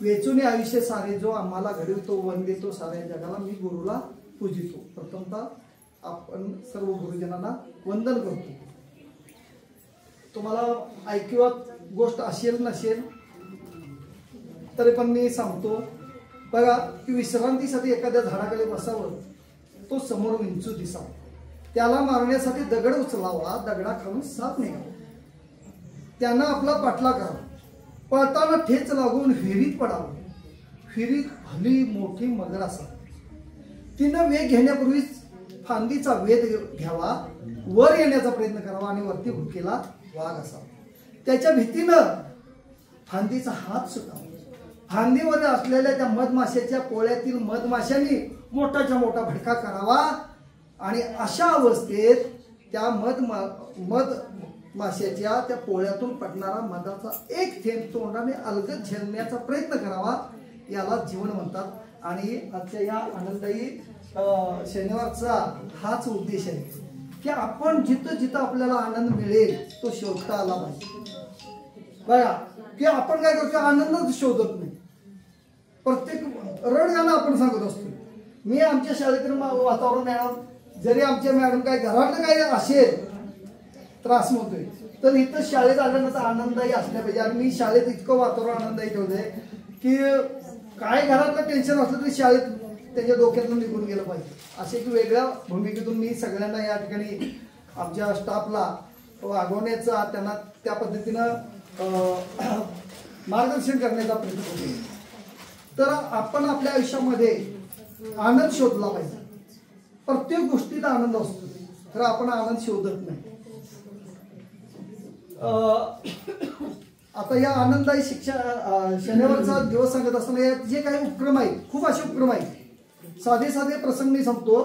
वेचून आयुष्य सारे जो आम्हाला घडवितो वन देतो साऱ्या जगाला मी गुरुला पूजितो. प्रथमतः आपण सर्व गुरुजनांना वंदन करतो. तुम्हाला ऐकिवात गोष्ट असेल नसेल तरी पण मी सांगतो बघा की विश्रांतीसाठी एखाद्या झाडाखाली बसावं, तो समोर विंचू दिसावा, त्याला मारण्यासाठी दगड उचलावा, दगडाखालून साप निघावा, त्यांना आपला पाठला करावा, पळताना ठेच लागून विहिरीत पडावं, विहिरीत भली मोठी मगर असावी, तिनं वेग घेण्यापूर्वीच फांदीचा वेध घ्यावा, वर येण्याचा प्रयत्न करावा आणि वरती हुडकेला वाघ असावा, त्याच्या भीतीनं फांदीचा हात सुटावा, फांदीवर असलेल्या त्या मधमाशाच्या पोळ्यातील मधमाशांनी मोठाच्या मोठा भडका करावा आणि अशा अवस्थेत त्या मधमाशाच्या त्या पोळ्यातून पडणारा मधाचा एक थेंब तोंडाने अलगद झेलण्याचा प्रयत्न करावा. याला जीवन म्हणतात. आणि आजच्या या आनंददायी शनिवारचा हाच उद्देश आहे की आपण जिथं जिथं आपल्याला आनंद मिळेल तो शोधता आला पाहिजे. बघा की आपण काय करतो, आनंदच शोधत नाही. प्रत्येक रडगाणं आपण सांगत असतो. मी आमच्या शाळेतील वातावरण मॅडम, जरी आमच्या मॅडम काय घरातलं काय असेल त्रास होतोय तर इथं शाळेत आल्यानंतर आनंददायी असल्या पाहिजे. आणि मी शाळेत इतकं वातावरण आनंददायी ठेवलंय की काय घरातलं टेन्शन असलं तरी शाळेत त्याच्या डोक्यातून निघून गेलं पाहिजे. असे एक वेगळ्या भूमिकेतून मी सगळ्यांना या ठिकाणी आमच्या स्टाफला वागवण्याचा, त्यांना त्या पद्धतीनं मार्गदर्शन करण्याचा प्रयत्न करतो. तर आपण आपल्या आयुष्यामध्ये आनंद शोधला पाहिजे. प्रत्येक गोष्टीला आनंद असतो, तर आपण आनंद शोधत नाही. आता या आनंददायी शनिवारचा दिवस सांगत असताना यात जे काही उपक्रम आहेत, खूप असे उपक्रम आहेत. साधे साधे प्रसंग मी सांगतो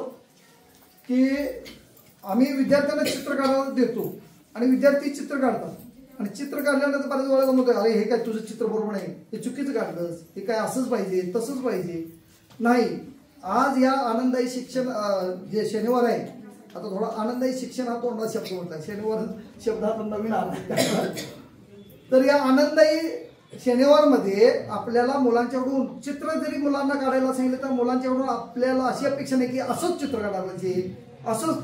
की आम्ही विद्यार्थ्यांना चित्र काढायला देतो आणि विद्यार्थी चित्र काढतात. आणि चित्र काढल्यानंतर बऱ्याच वेळा म्हणतो, अरे हे काय तुझं चित्र बरोबर नाही, हे चुकीचं काढलंस, हे काय असंच पाहिजे तसंच पाहिजे. नाही, आज या आनंददायी शिक्षण जे शनिवार आहे, आता थोडा आनंददायी शिक्षण हा तोंडा शब्द होता, शनिवार शब्द हा नवीन आला. तर या आनंददायी शनिवारमध्ये आपल्याला मुलांच्याकडून चित्र जरी मुलांना काढायला सांगितलं तर मुलांच्याकडून आपल्याला अशी अपेक्षा नाही की असंच चित्र काढायला पाहिजे, असंच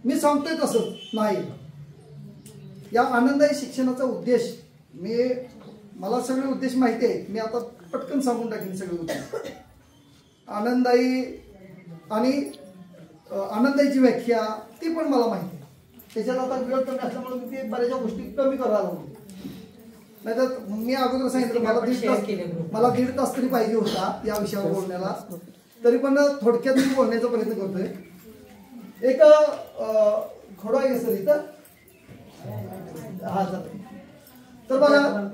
मी सांगतोय तसंच नाही. या आनंददायी शिक्षणाचा उद्देश मला सगळे उद्देश माहिती आहे. मी आता पटकन सांगून टाकेन सगळे उद्देश. आनंददायी आणि आनंदाची व्याख्या ती पण मला माहिती आहे. त्याच्यात आता वेळ कमी असल्यामुळे मी ते बऱ्याचशा गोष्टी कमी करायला लागलो. नाहीतर मी अगोदर सांगितलं मला दीड तास तरी पाहिजे होता या विषयावर बोलण्याला, तरी पण थोडक्यात मी बोलण्याचा प्रयत्न करतोय. एक घोडा आहे सर इथं, हा जातो. तर बघा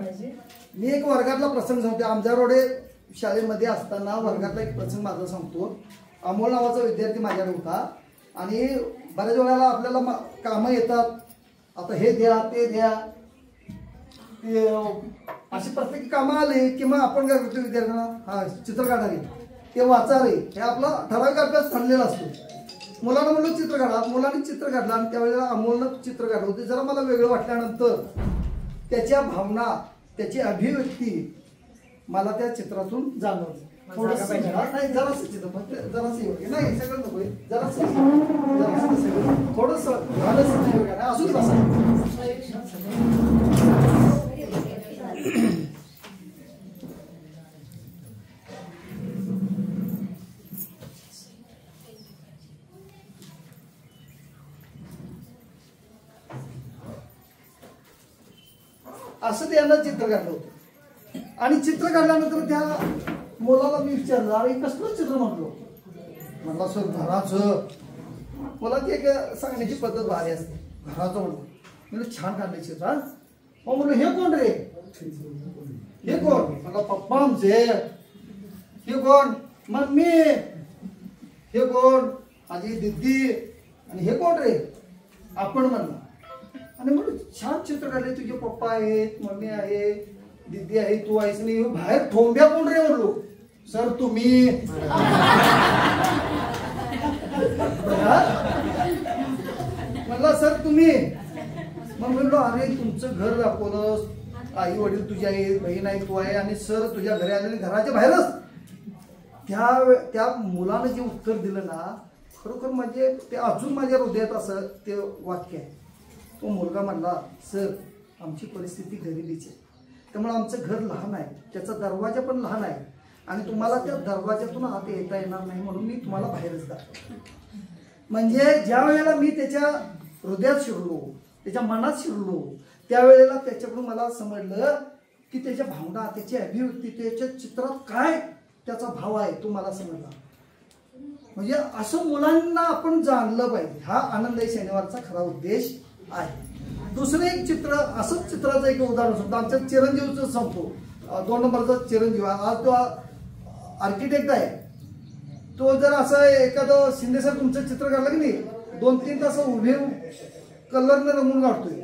मी एक वर्गातला प्रसंग सांगतो. आमच्या रोडे शाळेमध्ये असताना वर्गातला एक प्रसंग माझा सांगतो. अमोल नावाचा विद्यार्थी माझ्याकडे होता आणि बऱ्याच वेळेला आपल्याला कामं येतात, आता हे द्या ते द्या, अशी प्रत्येक कामं आले की मग आपण काय करतो, विद्यार्थ्यांना हा चित्र काढा रे, ते वाचा रे, हे आपला ठराविक अभ्यास ठरलेला असतो. मुलांना म्हणलं चित्र काढा, मुलांनी चित्र काढलं आणि त्यावेळेला अमोलनं चित्र काढलं होते. जरा मला वेगळं वाटल्यानंतर त्याच्या भावना, त्याची अभिव्यक्ती मला त्या चित्रातून जाणवली. थोडंसं नाही, जरासं चित्र फक्त जरासं नाही, सगळं नको, जरासं थोडंसं झालं असूच असं त्यांना चित्र काढलं होतं. आणि चित्र काढल्यानंतर त्या मुलाला मी विचारलं, अरे कसलं चित्र म्हटलं. म्हणला सर घराचं. मला ती एक सांगण्याची पद्धत भारी असते, घराचं म्हणलं. म्हणजे छान काढलं चित्र. मग म्हणलं हे कोण रे, हे कोण. मला पप्पा आमचे. हे कोण, मम्मी. हे कोण, माझी दीदी. आणि हे कोण रे, आपण. म्हणलं. आणि म्हणून छान चित्र काढले, तुझे पप्पा आहेत, मम्मी आहे, दीदी आहे, तू आहेस. नाही बाहेर ठोंब्या कोण रे म्हणलो. सर तुम्ही. म्हणला सर तुम्ही. मग म्हणलो अरे तुमचं घर दाखवलं, आई वडील तुझी आई, बहीण आहे, तू आहे आणि सर तुझ्या घरी आले, घराच्या बाहेरच त्या मुलानं जे उत्तर दिलं ना, खरोखर म्हणजे ते अजून माझ्या हृदयात असं ते वाक्य आहे. तो मुलगा म्हणला, सर आमची परिस्थिती गरिबीची आहे, त्यामुळे आमचं घर लहान आहे, त्याचा दरवाजा पण लहान आहे आणि तुम्हाला त्या दरवाजातून आत येता येणार नाही म्हणून मी तुम्हाला बाहेरच दाखवतो. म्हणजे ज्या वेळेला मी त्याच्या हृदयात शिरलो, त्याच्या मनात शिरलो, त्यावेळेला त्याच्याकडून मला समजलं की त्याच्या भावना, त्याची अभिव्यक्ती, त्याच्या चित्रात काय त्याचा भाव आहे तो मला समजला. म्हणजे असं मुलांना आपण जाणलं पाहिजे, हा आनंददायी शनिवारचा खरा उद्देश आहे. दुसरं एक चित्र, असंच चित्राचं एक उदाहरण सांगतो. आमच्या चिरंजीवचं सांगतो, 2 नंबरचा चिरंजीव. आज तो आर्किटेक्ट आहे. तो जर असं एखादं शिंदे सर तुमचं चित्र काढलं की नाही, 2-3 तास उभे कलरनं रंगून काढतोय.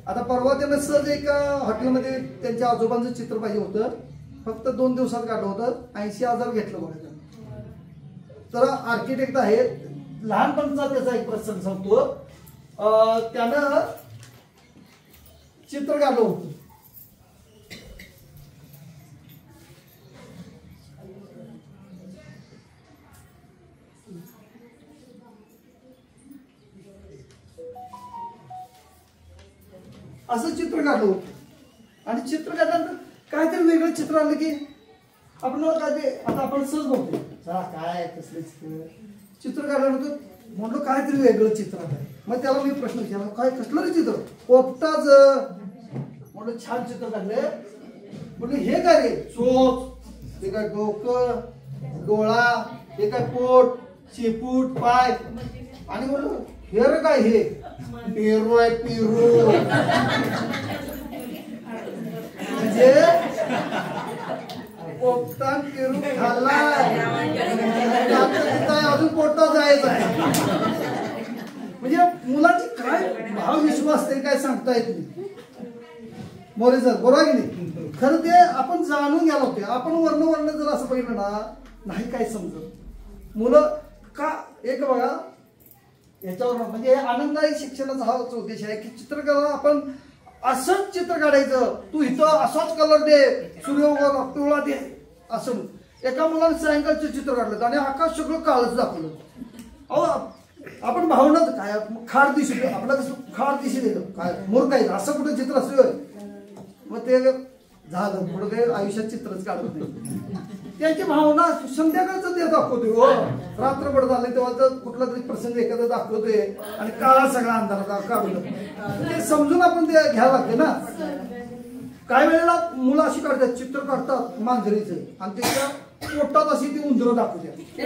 आता परवा त्यानं सहज एका हॉटेलमध्ये त्यांच्या आजोबांचं चित्र पाहिजे होतं, फक्त 2 दिवसात काढलं होतं, 80,000 घेतलं बघा. तर आर्किटेक्ट आहे. लहानपणचा त्याचा एक प्रसंग सांगतो. त्यानं चित्र काढलं होतं. असं चित्र काढलं होतं आणि चित्र काढल्यानंतर काहीतरी वेगळं चित्र आलं की आपण काय ते आता आपण सहज बघतो, चला काय कसले चित्र काढल्यानंतर म्हणलं काहीतरी वेगळं चित्र आहे. मग त्याला मी प्रश्न विचारला, काय कसलं रे चित्र? पोपटाच. म्हणलं छान चित्र काढले. म्हणलं हे काय रे? चोच, हे काय डोकं, डोळा, हे काय पोट, शेपूट, पाय. आणि म्हणलं हे रे काय? हे पेरू आहे, पेरू. म्हणजे पोपटान पेरू खाल्लाय, अजून पोटात जायचं आहे. म्हणजे मुलाची काय भाव विश्वास ते काय सांगता येत नाही. मोरे सर बरोबर की नाही? खरं ते आपण जाणून घ्यायला होते. आपण वर्ण जर असं बघितलं ना, नाही काय समजत. मुलं का एक बघा याच्यावर म्हणजे आनंददायी शिक्षणाचा हाच उद्देश आहे की चित्रकला आपण असंच चित्र काढायचं. तू इथं असाच कलर दे, सूर्य पिवळा दे असं. एका मुलाने सायंकाळचं चित्र काढलं आणि आकाश सगळं काळच दाखवलं. अहो आपण भावनाच काय खाड दिसू, आपलं कसं खाड दिशी देतो काय मूर्ख आहे असं कुठं चित्र असतं. मग ते झालं पुढं ते आयुष्यात चित्रच काढत नाही. त्यांची भावना संध्याकाळचं ते दाखवतोय. हो रात्रभर झाले तेव्हा तर कुठला तरी प्रसंग एखादा दाखवतोय आणि काळा सगळा अंधारात काढून ते समजून आपण ते घ्यायला लागते ना. काही वेळेला मुलं अशी काढतात, चित्र काढतात मांजरीचं आणि त्याच्या पोटात अशी ती उंदरं दाखवतात.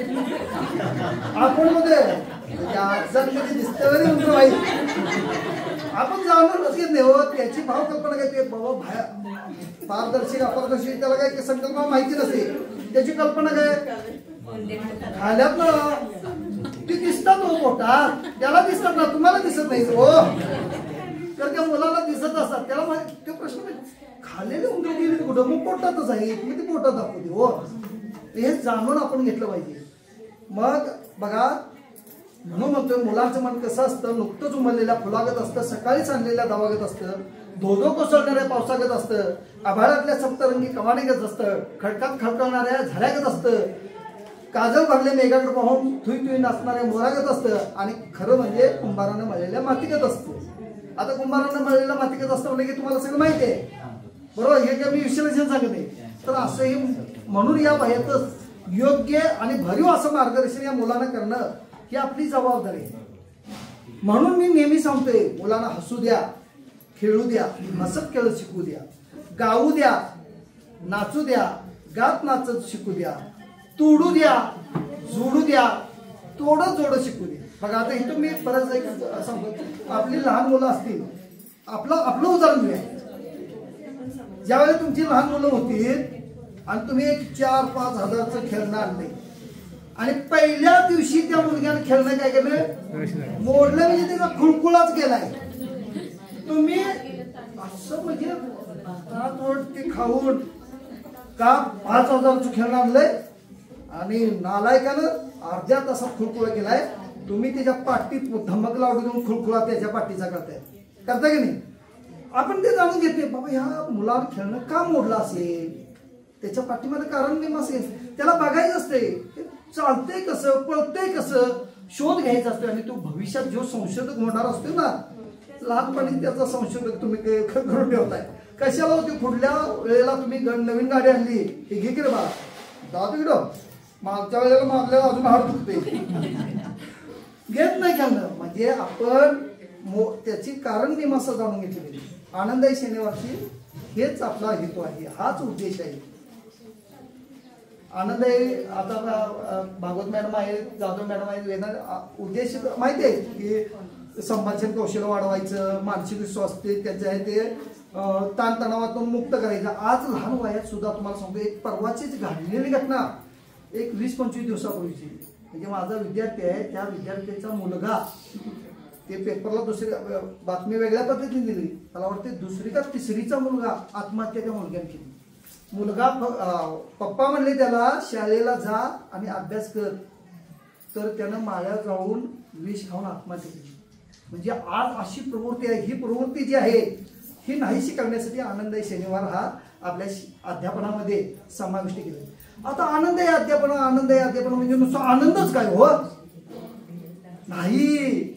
आपण मध्ये दिसतं उंदर वाईट आपण जाणूनच घेत नाही. हो त्याची भाव कल्पना काय ते बाबा बाहेर पारदर्शक अपारदर्शक त्याला काही संकल्पना माहिती नसते. त्याची कल्पना काय खाल्यात ना ती दिसतात. हो पोटात त्याला दिसतात ना, तुम्हाला दिसत नाही. हो तर त्या मुलाला दिसत असतात. त्याला ते प्रश्न खाल्लेले उंदर गेले कुठं? मग पोटातच आहे, तुम्ही ते पोटात दाखवते. हो हे जाणून आपण घेतलं पाहिजे. मग बघा म्हणून म्हणतोय मुलांचं मन कसं असतं, नुकतंच उमललेल्या फुलागत असतं, सकाळी सांडलेल्या दवागत असतं, धोधो कोसळणाऱ्या पावसागत असतं, आभाळातल्या सप्तरंगी कवानीगत असतं, खडकात खडकळणाऱ्या झाड्यागत असतं, काजळ भरले मेघाकडे पाहून थुई थुई नाचणाऱ्या मोरागत असतं आणि खरं म्हणजे कुंभारानं मळलेल्या मातीगत असतं. आता कुंभारानं मळलेल्या मातीगत असतं म्हणजे की तुम्हाला सगळं माहिती आहे बरोबर. हे काय मी विश्लेषण सांगत नाही. तर असंही म्हणून या वयातच योग्य आणि भरीव असं मार्गदर्शन या मुलांना करणं ही आपली जबाबदारी आहे. म्हणून मी नेहमी सांगतोय मुलांना हसू द्या, खेळू द्या, हसत खेळत शिकू द्या, गाऊ द्या, नाचू द्या, गात नाचत शिकू द्या, तोडू द्या, जोडू द्या, तोडं जोडं शिकू द्या. बघा आता इथं मी बरंच एक सांगतो, आपली लहान मुलं असतील, आपलं उदाहरण घ्या. ज्यावेळेला तुमची लहान मुलं होती आणि तुम्ही एक 4-5 हजारचं खेळणं आणले आणि पहिल्या दिवशी त्या मुलग्याने खेळणं काय केलं, मोडलं म्हणजे त्याचा खुळखुळाच केलाय. तुम्ही असं म्हणजे ते खाऊन का 5 हजारचं खेळणं आणलंय आणि नालायकानं अर्ध्या तासात खुळखुळा केलाय. तुम्ही त्याच्या पाठीत धमक लावून देऊन खुळखुळा त्याच्या पाठीचा करताय की नाही. आपण ते जाणून घेते बाबा ह्या मुलावर खेळणं का मोडलं असेल, त्याच्या पाठीमागे कारण नेम असेल, त्याला बघायचं असते चालतंय कसं, पळतंय कसं, शोध घ्यायचा असतो. आणि तो भविष्यात जो संशोधक होणार असतो ना, लहानपणी त्याचा संशोधक तुम्ही करून ठेवताय. कशाला होती, पुढल्या वेळेला तुम्ही नवीन गाडी आणली, हे घे की रे बा जातो इकडं, मागच्या वेळेला मागल्याला अजून हाड दुखते, घेत नाही खेळणं. म्हणजे आपण त्याची कारण मीमांसा जाणून घेतली. आनंदाई शनिवारची हेच आपला हेतू आहे, हाच उद्देश आहे. आनंदाई आता भागवत मॅडम आहे, जाधव मॅडम आहे, उद्देश माहिती आहे की संभाषण कौशल्य वाढवायचं, मानसिक स्वास्थ्य त्याचे आहे ते ताणतणावातून मुक्त करायचं. आज लहान वयात सुद्धा तुम्हाला सांगतो, एक परवाचीच घडलेली घटना, एक 20-25 दिवसापूर्वीची. म्हणजे माझा विद्यार्थी आहे, त्या विद्यार्थ्याचा मुलगा, ते पेपरला दुसरी बातमी वेगळ्या पद्धतीने दिली, मला वाटते 2री का 3रीचा मुलगा आत्महत्या त्या मुलग्याने केली. मुलगा पप्पा म्हणले त्याला शाळेला जा आणि अभ्यास कर, तर त्यानं माळ्या जाऊन विष खाऊन आत्महत्या केली. म्हणजे आज अशी प्रवृत्ती आहे. ही प्रवृत्ती जी आहे ही नाहीशी करण्यासाठी आनंदाई शनिवार हा आपल्या अध्यापनामध्ये समाविष्ट केला. आता आनंदाई अध्यापन म्हणजे नुसतं आनंदच काय हो नाही,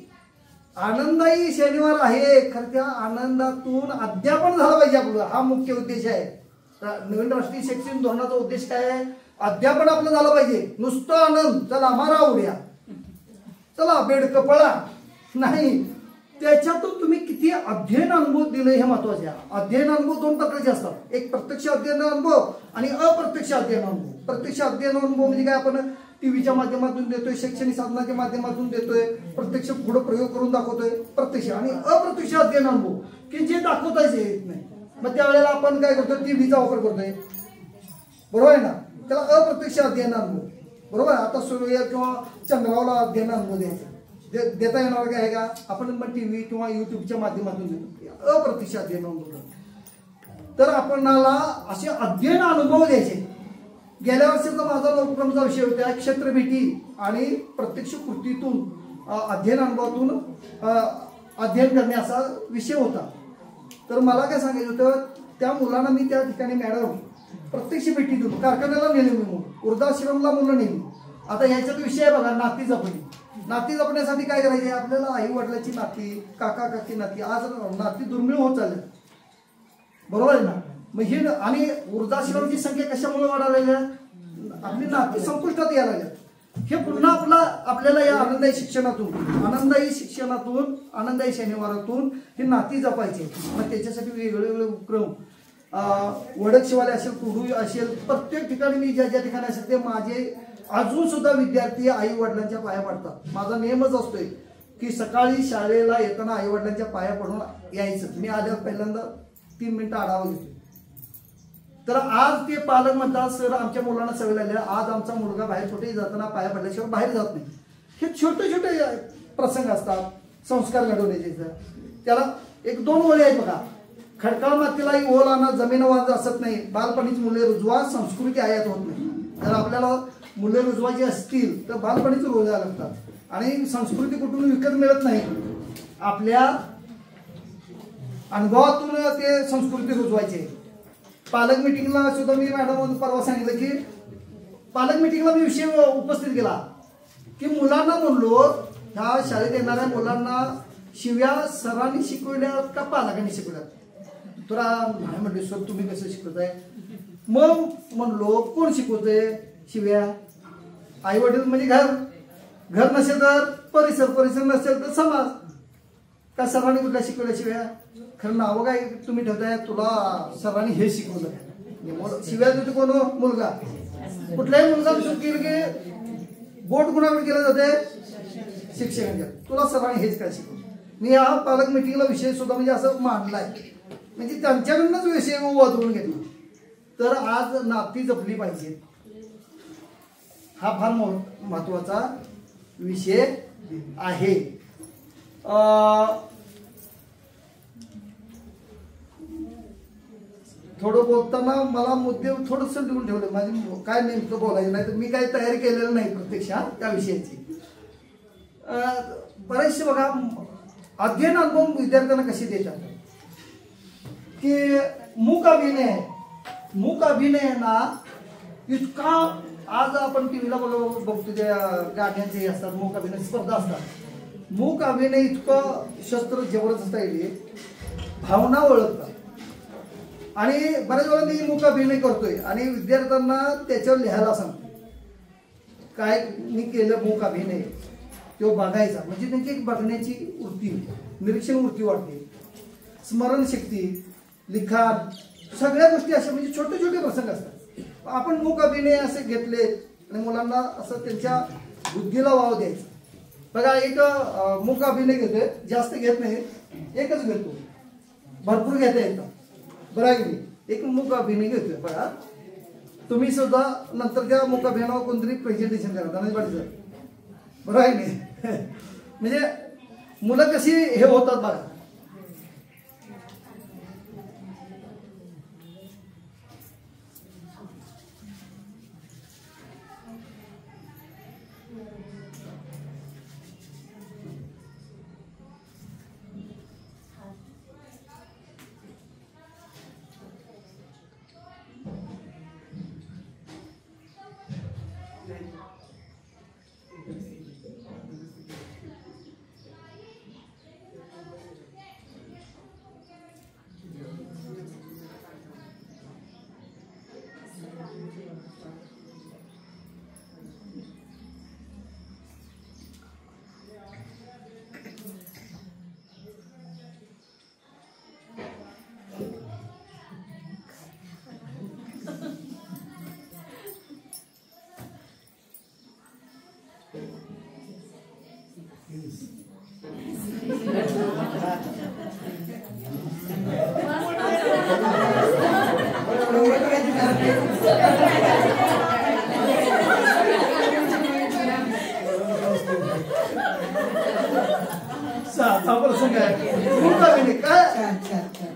आनंदाई शनिवार आहे खरं, त्या आनंदातून अध्यापन झालं पाहिजे आपलं, हा मुख्य उद्देश आहे. नवीन राष्ट्रीय शैक्षणिक धोरणाचा उद्देश काय आहे, अध्यापन आपलं झालं पाहिजे. नुसतं आनंद, चला मारा उड्या, चला बेडकं पळा नाही, त्याच्यातून तुम्ही किती अध्ययन अनुभव दिले हे महत्वाचे आहे. अध्ययन अनुभव 2 प्रकारचे असतात, एक प्रत्यक्ष अध्ययन अनुभव आणि अप्रत्यक्ष अध्ययन अनुभव. प्रत्यक्ष अध्ययन अनुभव म्हणजे काय, आपण टीव्हीच्या माध्यमातून देतोय, शैक्षणिक साधनाच्या माध्यमातून देतोय, प्रत्यक्ष पुढे प्रयोग करून दाखवतोय प्रत्यक्ष. आणि अप्रत्यक्ष अध्ययन अनुभव की जे दाखवताच येत नाही, मग त्यावेळेला आपण काय करतो, टीव्हीचा वापर करतोय, बरोबर आहे ना, त्याला अप्रत्यक्ष अध्ययन अनुभव. बरोबर, आता सूर्य किंवा चंद्रावला अध्ययन अनुभव द्यायचा देता येणार काय आहे का, आपण मग टीव्ही किंवा युट्यूबच्या माध्यमातून देतो, अप्रत्यक्ष अध्ययन अनुभव. तर आपणाला असे अध्ययन अनुभव द्यायचे. गेल्या वर्षीचा माझा उपक्रमचा विषय होता क्षेत्रभेटी आणि प्रत्यक्ष कृतीतून अध्ययन अनुभवातून अध्ययन करणे असा विषय होता. तर मला काय सांगायचं होतं, त्या मुलांना मी त्या ठिकाणी मॅडम प्रत्यक्ष भेटीतून कारखान्याला नेले, मी वृद्धाश्रमला मुलं नेली. आता ह्याच्यात विषय बघा, नाती जपणी. नाती जपण्यासाठी काय करायचे, आपल्याला आई वडिलाची नाती, काका काकी नाती, आज नाती दुर्मिळ होत चालले, बरोबर आहे ना. मग ही आणि वृद्धाश्रमाची संख्या कशामुळे वाढायला, आपली नाती संपुष्टात यायला लागल्या. हे पुन्हा आपल्याला या आनंदाई शिक्षणातून आनंदाई शनिवारातून हे नाती जपायचे. मग त्याच्यासाठी वेगवेगळे उपक्रम, वडकशिवाले असेल, कुडू असेल, प्रत्येक ठिकाणी मी ज्या ज्या ठिकाणी असेल ते माझे अजून सुद्धा विद्यार्थी आई वडिलांच्या पाया पडतात. माझा नेमच असतोय की सकाळी शाळेला येताना आई वडिलांच्या पाया पडून यायचं. मी आल्यावर पहिल्यांदा 3 मिनिटं आढावा घेतो. तर आज ते पालक म्हणतात, सर आमच्या मुलांना सवय लागली, आज आमचा मुलगा बाहेर कुठेही जाताना पाया पडल्याशिवाय बाहेर जात नाही. हे छोटे छोटे प्रसंग असतात संस्कार घडवण्याचे. त्याला 1-2 ओळी आहेत बघा, खडकाळ मातीलाही ओल आणा, जमीन वाज असत नाही, बालपणीच मुले रुजवा, संस्कृती आयात होत नाही. जर आपल्याला मुले रुजवायची असतील तर बालपणीच रोजायला लागतात. आणि संस्कृती कुठून विकत मिळत नाही, आपल्या अनुभवातून ते संस्कृती रुजवायची. पालक मिटिंगला सुद्धा मी मॅडम परवा सांगितलं की पालक मिटिंगला मी विषय उपस्थित केला की मुलांना म्हणलो, ह्या शाळेत येणाऱ्या मुलांना शिव्या सरांनी शिकवल्यात का पालकांनी शिकवल्यात. तर नाही म्हणले, सर तुम्ही कसं शिकवताय. मग म्हणलो, कोण शिकवतंय शिव्या, आई वडील म्हणजे घर नसेल तर परिसर नसेल तर समाज. का सरांनी कुठल्या शिकवल्या शिव्या, खरं नावं काय तुम्ही ठेवताय, तुला सरांनी हे शिकवलं. शिव्या तुझे कोण, मुलगा, कुठलाही मुलगा चूक केली की बोट कुणाकडे केलं जाते, शिक्षकांच्या, तुला सरांनी हेच काय शिकवलं. मी हा पालक मिटिंगला विषय सुद्धा म्हणजे असं मांडलाय, म्हणजे त्यांच्याकडूनच विषय वाजवून घेतला. तर आज नाती जपली पाहिजे, हा फार महत्वाचा विषय आहे. थोडं बोलताना मला मुद्दे थोडंसं लिहून ठेवले, माझे काय नेमकं बोलायचं नाही, तर मी काही तयारी केलेलं नाही प्रत्यक्षात त्या विषयाची. बरेचसे बघा, अध्ययन अनुभव विद्यार्थ्यांना कसे देतात. की मूक अभिनय ना इतका, आज आपण टीव्हीला बघतो त्या गाण्यांचे असतात, मूक अभिनय स्पर्धा असतात. मूक अभिनय इतकं शस्त्र जबरदस्त आहे, भावना ओळखतात. आणि बऱ्याच वेळा मी मूक अभिनय करतोय आणि विद्यार्थ्यांना त्याच्यावर लिहायला सांगतो काय मी केलं मूक अभिनय, तो बघायचा. म्हणजे त्यांची एक बघण्याची वृत्ती, निरीक्षण वृत्ती वाढते, स्मरणशक्ती, लिखाण, सगळ्या गोष्टी अशा म्हणजे छोटे छोटे प्रसंग असतात. आपण मूक अभिनय असे घेतले आणि मुलांना असं त्यांच्या बुद्धीला वाव द्यायचा. बघा एक मूक अभिनय घेतोय, जास्त घेत नाही, एकच घेतो, भरपूर घेता येतं. बरं आहे की एक मूक अभिनय घेतोय. बघा तुम्ही सुद्धा नंतर त्या मूक अभिनयावर कोणतरी प्रेझेंटेशन करा, नाही पाहिजे बरं आहे नाही. म्हणजे मुलं कशी हे होतात बघा.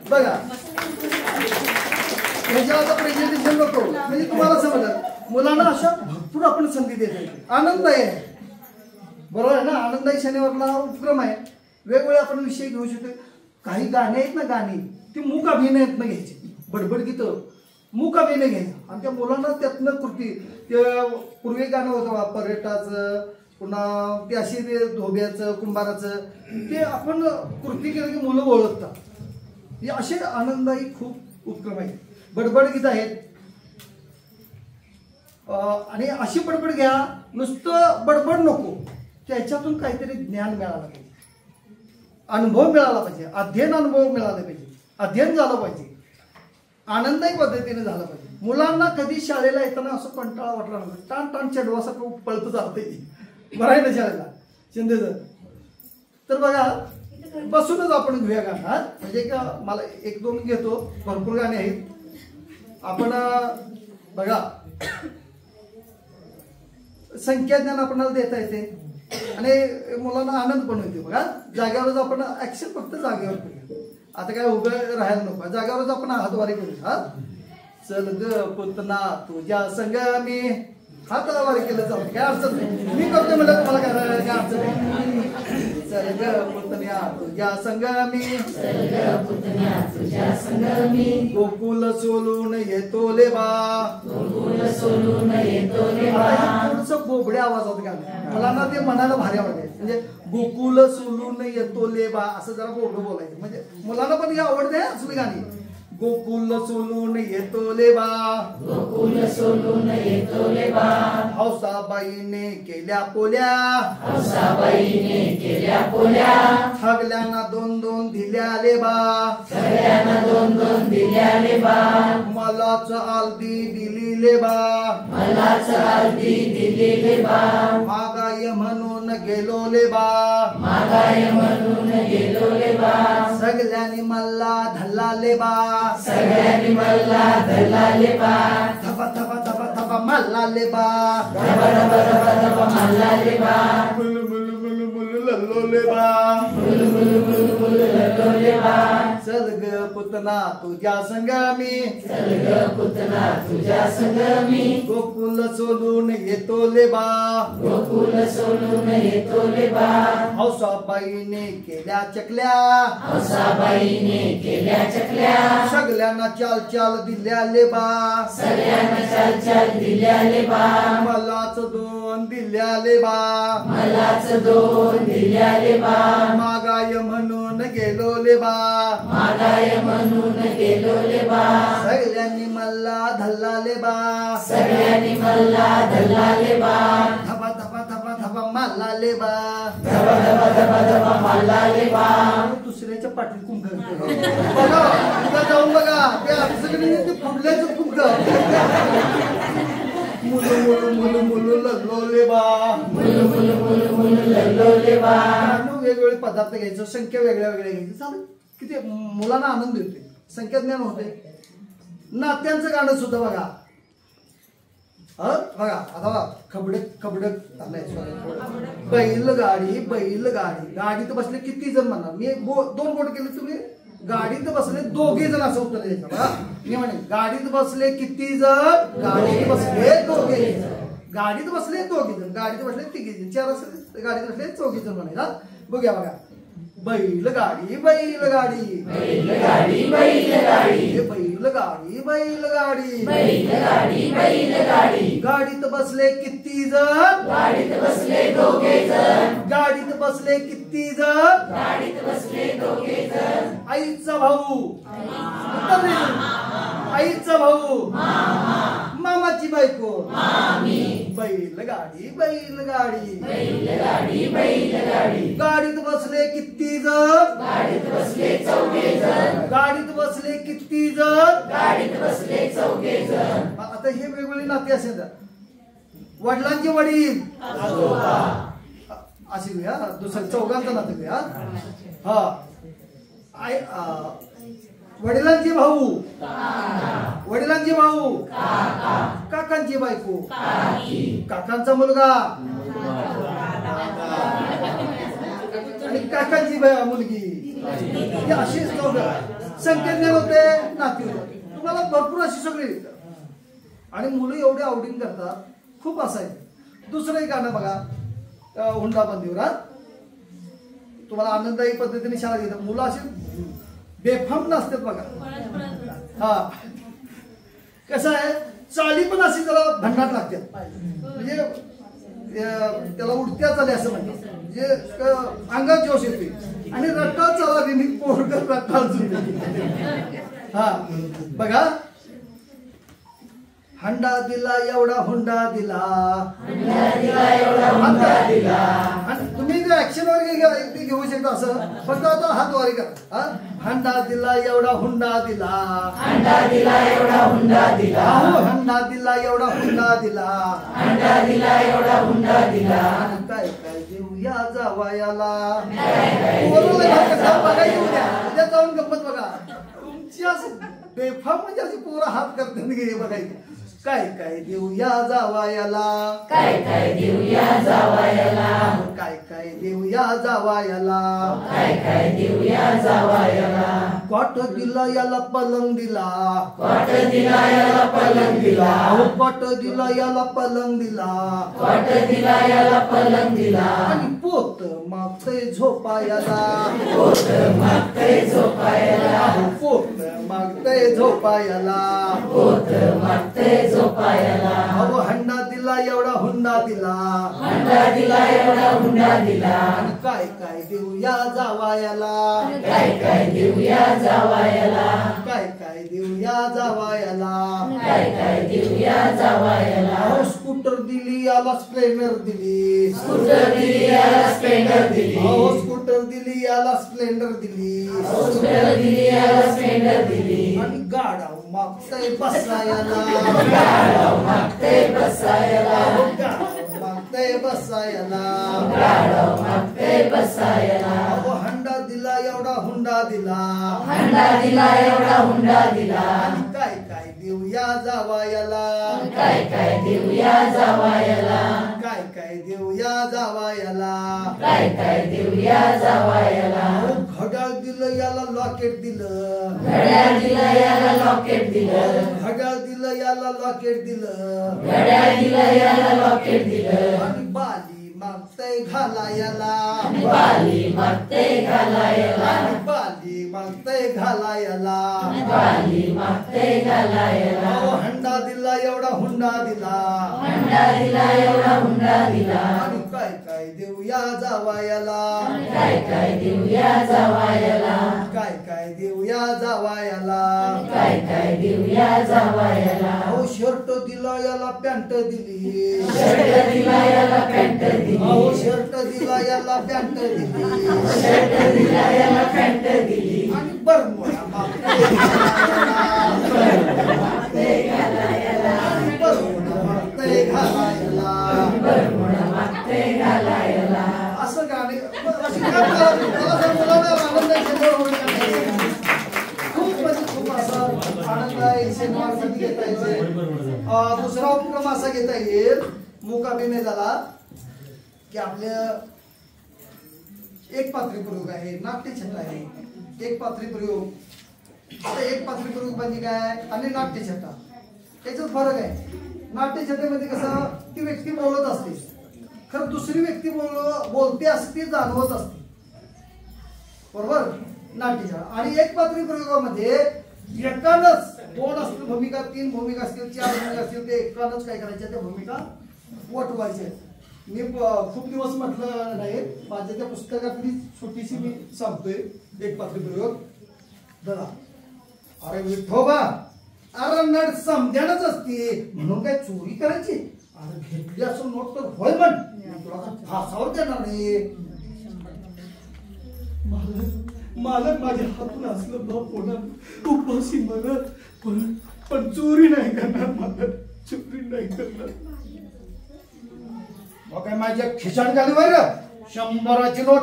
बघा ह्याच्यावर आता प्रेझेंटेशन नको, म्हणजे तुम्हाला समजलं मुलांना अशा भरपूर आपण संधी देत. आनंददायी आहे, बरोबर आहे ना. आनंददायी शनिवारला उपक्रम आहे, वेगवेगळे आपण विषय घेऊ शकतो. काही गाणे आहेत ना, गाणी ती मूक अभिनयातनं घ्यायची, बडबड गीतं मूक अभिनय घ्यायचं आणि त्या मुलांना त्यातनं कृती. ते पूर्वी गाणं होतं पर्यटाचं, पुन्हा ते अशी ते धोब्याचं, कुंभाराचं, ते आपण कृती केलं की मुलं ओळखतात. हे असे आनंददायी खूप उपक्रम आहेत. बडबड गीत आहेत आणि अशी बडबड घ्या, नुसतं बडबड नको, त्याच्यातून काहीतरी ज्ञान मिळालं पाहिजे, अनुभव मिळाला पाहिजे, अध्ययन अनुभव मिळाले पाहिजे, अध्ययन झालं पाहिजे, आनंददायी पद्धतीने झालं पाहिजे. मुलांना कधी शाळेला येताना असं कंटाळा वाटला नाही, टाण टाण चढवासारखं पळत जाते बरं आहे ना शाळेला शिंदेचं. तर बघा बसूनच आपण घेऊया गाणं, म्हणजे का मला एक दोन घेतो, भरपूर गाणे आहेत. आपण बघा संख्या ज्ञान आपल्याला देता येते आणि मुलांना आनंद पण होते. बघा जागेवरच आपण ऍक्शन फक्त जागेवर करूया, आता काय उभं राहायला नको, जागेवरच आपण हातवारी करूया. हा चल ग पुतना तुझ्या संग मी हातवारी केलं चालतं, काय अडचण नाही, मी करतो म्हणलं तुम्हाला काय अडचण नाही. चल ग पुतण्या तुझ्या संग मी गोकुल सोलून येतो ले बा, थोडस बोबड्या आवाजात गाणं मला ना ते मनाला भारी आवडते. म्हणजे गोकुल सोलून येतो ले बा असं जरा बोबडं बोलायचं, म्हणजे मुलांना पण आवडते असली गाणी. गोकुल सोलून येतो ले बा, गोकुल सोलून येतो ले बा, हौसाबाईने केल्या पोल्या, हौसाबाईने केल्या पोल्या, सगळ्यांना दोन दोन दिल्या ले बा, सगळ्यांना दोन दोन दिल्या ले बा, मलाच आलदी दिली ले बा, मलाच आलदी दिली ले बा, मागाय म्हणून गेलो ले बा, मागाय म्हणून गेलो ले बा, सगळ्यांनी मला धल्ला ले बा, सगळ्यांनी मला धल्ला ले बा, थपा थपा थपा थपा मला ले बा, धबा धबा धबा धबा मला ले बा, मुलु मुलु मुलु मुलु लल्लो ले बा, मुलु मुलु मुलु मुलु लल्लो ले बा, चल ग पुतना तुझ्या संग मी, चल ग पुतना तुझ्या संग मी, गोकुल सोडून येतो लेबा, गोकुल सोडून येतो लेबा, हौसाबाईने केल्या चकल्या, हौसाबाईने केल्या चकल्या, सगळ्यांना चाल चाल दिल्या लेबा, सगळ्यांना चाल चाल दिल्या लेबा, मलाच दोन दिल्या लेबा, मलाच दोन दिल्या लेबा, मागाय म्हणून गेलो लेबा, मागाय म्हणून गेलो लेबा, सगळ्यांनी मला धल्ला लेबा, सगळ्यांनी मला धरला लेबा, धबा धबा धबा धबा मारला लेबा, धबा धबा धबा धबा मारला लेबा, दुसऱ्याच्या पाठीत कुंकण बघा, उद्या जाऊन बघा त्या सगळे ते फुडल्याच कुंकण, मुलू मुलू मुलू मुलू लगलो लेबा, मुलू मुलू मुलू मुलू लगलो लेबा, वेगवेगळे पदार्थ घ्यायचं, संख्या वेगळ्या वेगळ्या घ्यायची, चालेल किती मुलांना आनंद येते, संख्या ज्ञान होते. नात्यांचं गाणं सुद्धा बघा, बघा आता बघा, खबडक खबडक बैलगाडी बैलगाडी, गाडीत बसले किती जण म्हणणार, मी दोन बोट केले, तुम्ही गाडीत बसले दोघे जण असं उत्तर द्यायचं. बघा मी म्हणे गाडीत बसले किती जण, गाडीत बसले दोघे, गाडीत बसले दोघे जण, गाडीत बसले तिघे जण, चार असले गाडीत बसले चौघे जण म्हणे. बघूया बघा, बैलगाडी बैलगाडी, बैलगाडी बैलगाडी, बैलगाडी बैलगाडी, बैलगाडी बैलगाडी, गाडीत बसले किती जण, गाडीत बसले दोघे जण, गाडीत बसले किती जण, गाडीत बसले दोघे जण, आईचा भाऊ, आईचा भाऊ, मामाची बायको, बैलगाडी बैलगाडी, बैलगाडी बैलगाडी, गाडीत बसले किती जण, गाडीत बसले चौघे जण, गाडीत बसले किती जण, गाडीत बसले चौघे जण, आता हे वेगवेगळी नाते असेल, वडिलांचे वडील अशी घेऊया, दुसऱ्या चौघांचं नातं घेऊया. वडिलांचे भाऊ, वडिलांचे भाऊ, काकांची बायको, काकांचा मुलगा आणि काकांची मुलगी, अशी संख्येने होते, नाती होते. तुम्हाला भरपूर अशी सगळी, आणि मुलं एवढे आवडीन करतात, खूप असायचं. दुसरं एक गाणं बघा, हुंडा बंदीवर, तुम्हाला आनंददायी पद्धतीने शाळा घेतात, मुलं अशी बेफाम नसतात बघा. कसं आहे, चाली पण अशी त्याला भन्नाट लागतात, म्हणजे त्याला उडत्या चाले असं म्हणतात, म्हणजे अंगात जोश येते, आणि रट्टा चाला मी पोरग रट्टा बघा. हंडा दिला एवढा हुंडा दिला, तुम्ही जर ऍक्शन वगैरे घेऊ शकता असं, फक्त आता हात वारी करा. हंडा दिला एवढा हुंडा दिला, हंडा दिला एवढा हुंडा दिला, हंडा दिला एवढा हुंडा दिला, हंडा दिला एवढा हुंडा दिला, काय काय देऊ या जावयाला, काय बघा येऊ द्या, उद्या जाऊन गंमत बघा, तुमची असं बेफाम म्हणजे अशी पोरं हात करते बघायचं. काय काय देऊ या जावयाला, काय काय देऊ या जावयाला, काय काय देऊ या जावयाला, काय काय देऊ या जावयाला, कॉट दिला याला पलंग दिला, कॉट दिला याला पलंग दिला, कॉट दिला याला पलंग दिला, कॉट दिला याला पलंग दिला, आणि पोत मागतय झोपायाला, पोत मागतय झोपायाला, पोत मागतय झोपायाला, पोत मागतय झोपायाला, अहो हंडा दिला एवढा हुंडा दिला, हंडा दिला एवढा हुंडा दिला, आणि काय काय देऊ या जावयाला, काय काय देऊ या जावयाला, काय काय देऊ या जावयाला, काय काय देऊ या जावयाला, अहो स्कूटर दिली याला स्प्लेंडर दिली, स्कूटर दिली याला स्प्लेंडर दिली, अहो स्कूटर दिली याला स्प्लेंडर दिली, स्कूटर दिली याला स्प्लेंडर दिली, आणि गाडा मागतय बसायला, गाडव मागतय बसायला, मागतय बसायला, गाडव मागतय बसायला, अहो हंडा दिला एवढा हुंडा दिला, हंडा दिला एवढा हुंडा दिला, आणि काय काय देऊ या जावयाला, काय काय देऊ या जावयाला, काय काय काय देऊया जावायाला, काय काय देऊया जावायाला. घड्याळ दिलं याला लॉकेट दिलं, घड्याळ दिलं याला लॉकेट दिलं, घड्याळ दिलं याला लॉकेट दिलं, घड्याळ दिलं याला लॉकेट दिलं. आणि बाली मागतय घालायला, बाली मागते घालायला, आणि बाली मागतय घालायला. बाली मागते घालायला. हंडा दिला एवढा हुंडा दिला, हंडा दिला एवढा हुंडा दिला. आणि काय काय देऊया जावायाला, काय काय देऊया जावायाला, काय काय देऊया जावायाला. काय काय देऊया जावायाला. अहो शर्ट दिला याला पॅन्ट दिली, शर्ट दिला याला पॅन्ट दिली, अहो शर्ट दिला याला पॅन्ट दिली, शर्ट दिला याला पॅन्ट दिली. आणि बरमुडा मागते घालायला, आणि बरमुडा मागते घालायला. बरमुडा मागते घालायला. असं गाणे अशी गाणी मला जर मुलांना आनंद आहे, शेंगावर होईल का नाही? खूप म्हणजे खूप असा आनंद आहे शेंगावरसाठी घेता येईल. दुसरा उपक्रम असा घेता येईल मूकाभिनय झाला की आपल्या एक पात्री प्रयोग आहे, नाट्यछंद आहे. एक पात्री प्रयोग, आता एक पात्री प्रयोग म्हणजे काय आणि नाट्यछटा याच्यात फरक आहे. नाट्यछटेमध्ये कसं ती व्यक्ती बोलत असते, खरं दुसरी व्यक्ती बोलते असते, जाणवत असते, बरोबर. नाट्यछटा आणि एक पात्री प्रयोगामध्ये एकानच दोन असतील भूमिका, तीन भूमिका असतील, चार भूमिका असतील, ते एकानच काय करायच्या त्या भूमिका वटवायच्या. मी खूप दिवस म्हटलं नाही, माझ्या त्या पुस्तकातली छोटीशी मी सांगतोय एक पात्री प्रयोग. बघा, अरे विठोबा, अरे नड समजायलाच असते म्हणून काय चोरी करायची, अरे घेतली असं नोट तर होय म्हण, तुला फासावर देणार नाही. मालक माझ्या हातून असलं बाप होणार, उपाशी म्हणत पण चोरी नाही करणार, मालक चोरी नाही करणार. मग काय माझ्या खिशात घाली बर 100ची नोट.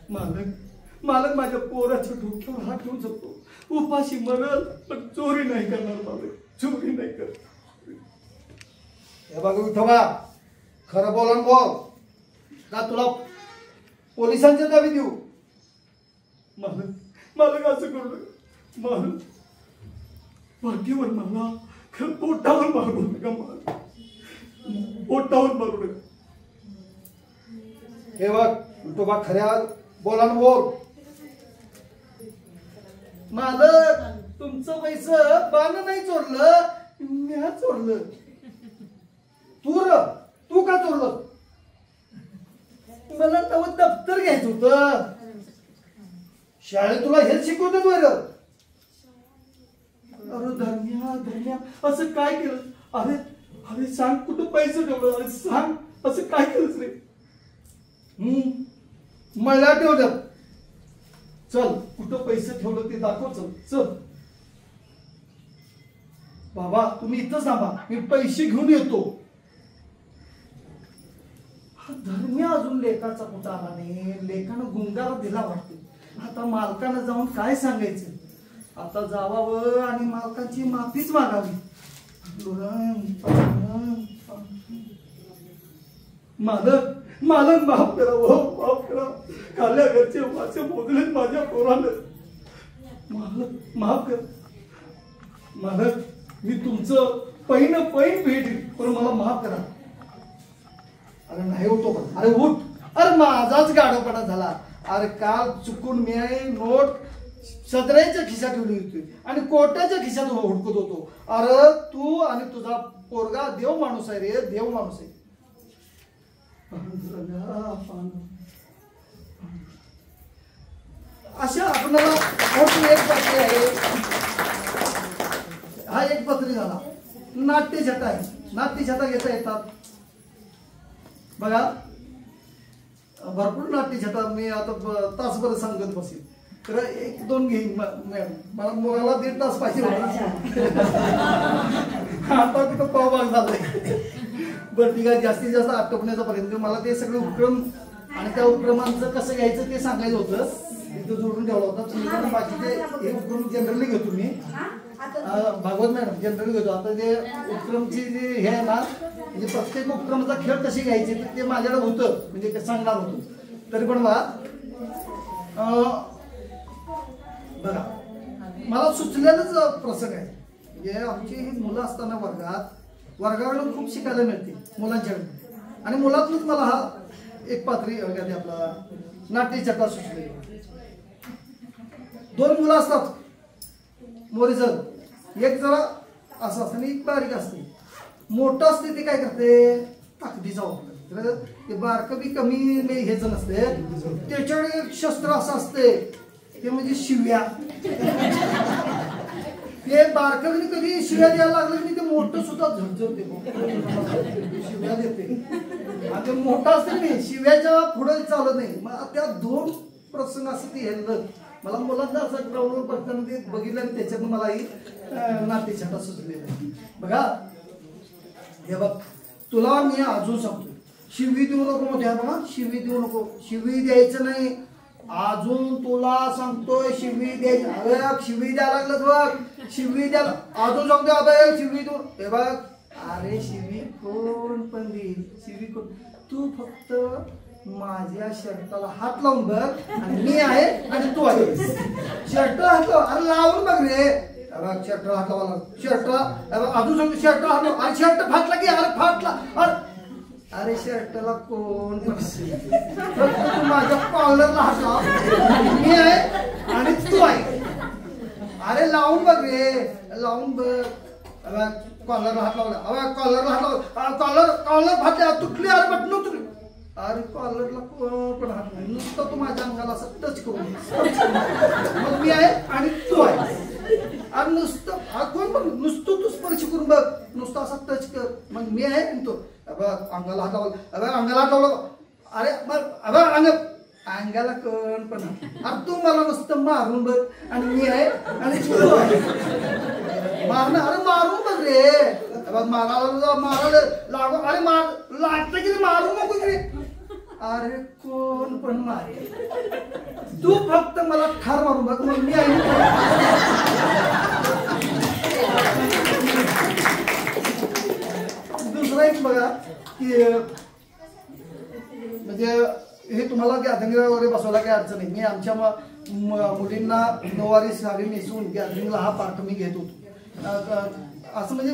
मालक माझ्या पोराच्या डोक्यावर हात ठेवून जगतो, उपाशी मरल पण चोरी नाही करणार, मालक चोरी नाही करणार. हे बघ विठोबा, खरं बोला बोल, का तुला पोलिसांच्या दाबी देऊ? मालक असं करू नका, मालक पाठीवर मला खरं पोटावर मारू नका, मालक पोटावर मारू नका. हे बघ विठोबा, खऱ्या बोला बोल. मालक तुमचं पैसं बाण नाही चोरलं, म्या चोरलं. तू का चोरलं? मला तेव्हा दप्तर घ्यायचं होतं, शाळेत तुला हेच शिकवतात वर. अरे धर्म्या असं काय केलं? अरे सांग, कुठं पैसे ठेवलं? अरे सांग, असं काय केलंच रे? मला ठेवलं. चल, कुठं पैसे ठेवलं ते दाखव. चल बाबा, तुम्ही इथंच थांबा, मी पैसे घेऊन येतो. धर्म्या अजून लेखाचा कुठं आला नाही, लेखानं गुंगारा दिला वाटते. आता मालकानं जाऊन काय सांगायचं? आता जावावं आणि मालकाची माफीच मागावी. मालक माफ करा, माफ करा. खाल्ल्या घरचे वाचे मोजलेत माझ्या पोरानं. माफ कर मालक, मी तुमचं पैन भेट, पण मला माफ करा. अरे नाही उठतो पण, अरे उठ. अरे माझाच गाडोपणा झाला. अरे काल चुकून मी नोट सदऱ्याच्या खिशात ठेवली होती आणि कोट्याच्या खिशात हुडकत होतो. अरे तू आणि तुझा पोरगा देव माणूस आहे रे, देव माणूस आहे. अशा आपल्याला एक पत्री आहे, हा एक पत्री झाला. नाट्यछटा आहे, नाट्यछटा घेता येतात बघा, भरपूर नाट्यछटा. मी आता तासभर सांगत बसेल, तर 1-2 घेईन मॅडम. मला 1.5 तास पाहिजे होता, आता तिथं पावभाग झालाय. बरं ठीक आहे, जास्तीत जास्त आटोपण्याचा पर्यंत मला ते सगळे उपक्रम आणि त्या उपक्रमांचं कसं घ्यायचं ते सांगायचं होतं. तिथं जोडून ठेवला होता. बाकीचे हे उपक्रम जनरली घेतो मी. भागवत मॅडम जनरल घेतो आता ते उपक्रमची जे हे आहे ना म्हणजे प्रत्येक उपक्रमाचा खेळ कशी घ्यायची ते माझ्याकडे होतं म्हणजे ते सांगणार होतं तरी पण बघा मला सुचलेलाच प्रसंग आहे म्हणजे आमची ही मुलं असताना वर्गाकडून खूप शिकायला मिळते मुलांच्याकडे आणि मुलातूनच मला हा एक पात्री आपला नाट्यछटा सुचले 2 मुलं असतात मोरीचं एक जरा असं असतं आणि एक बारीक असते मोठं असते ते काय करते ताकदीचा वापर ते बारकं बी कमी हेच नसते त्याच्याकडे एक शस्त्र असं असते ते म्हणजे शिव्या ते बारकं कधी शिव्या द्यायला लागलं की ते मोठं सुद्धा झडझडते शिव्या देते आणि मोठं असते नाही शिव्याच्या पुढे चालत नाही मग त्या 2 प्रसंग असं ते हेल्लं मला मुलांना असं ग्राउंडवर बघताना ते बघितलं आणि त्याच्यातून मलाही नाट्यछटा सुचलेला बघा हे बघ तुला मी अजून सांगतो शिवी देऊ नको मध्ये बघा शिवी देऊ नको शिवी द्यायचं नाही अजून तुला सांगतोय शिवी द्यायची अरे शिवी द्यायला लागलं बघ शिवी द्यायला अजून सांगतोय आता शिवी देऊ हे बघ अरे शिवी कोण पण देईल शिवी कोण तू फक्त माझ्या शर्टाला हात लावून बघ आणि मी आहे आणि तू आहे शर्ट हात लाव अरे लावून बघ रे शर्ट हात लावा शर्ट अजून सांगतो शर्ट हात लाव अरे शर्ट फाटला की अरे फाटला अरे शर्टला कोण फक्त तू माझ्या कॉलरला हात लाव मी आहे आणि तू आहे अरे लावून बघ रे लावून बघ कॉलरला हात लावला कॉलरला हात लावला कॉलर फाटल्या तुटली अरे बटन तुटली अरे कॉलरला पण हात नाही नुसतं तू माझ्या अंगाला असं टच करून मग मी आहे आणि तू आहे अरे नुसतं कोण पण नुसतं तू स्पर्श करून बघ नुसतं असा टच कर मग मी आहे आणि तो अंगाला हात लावला अंगाला हात लावला अरे अंगाला कण पण अरे तू मला नुसतं मारून बघ आणि मी आहे आणि तू आहे मारणं अरे मारून बघ रे मारायला लागू अरे लागतं की मारू नको की अरे कोण पण मारे तू फक्त मला ठार मारून बघ मग मी आहे दुसरा एक बघा की म्हणजे हे तुम्हाला गॅदरिंगला वगैरे बसवायला काही अडचण नाही मी आमच्या मुलींना नऊवारी साडी नेसून गॅदरिंगला हा पार्ट मी घेत होतो असं म्हणजे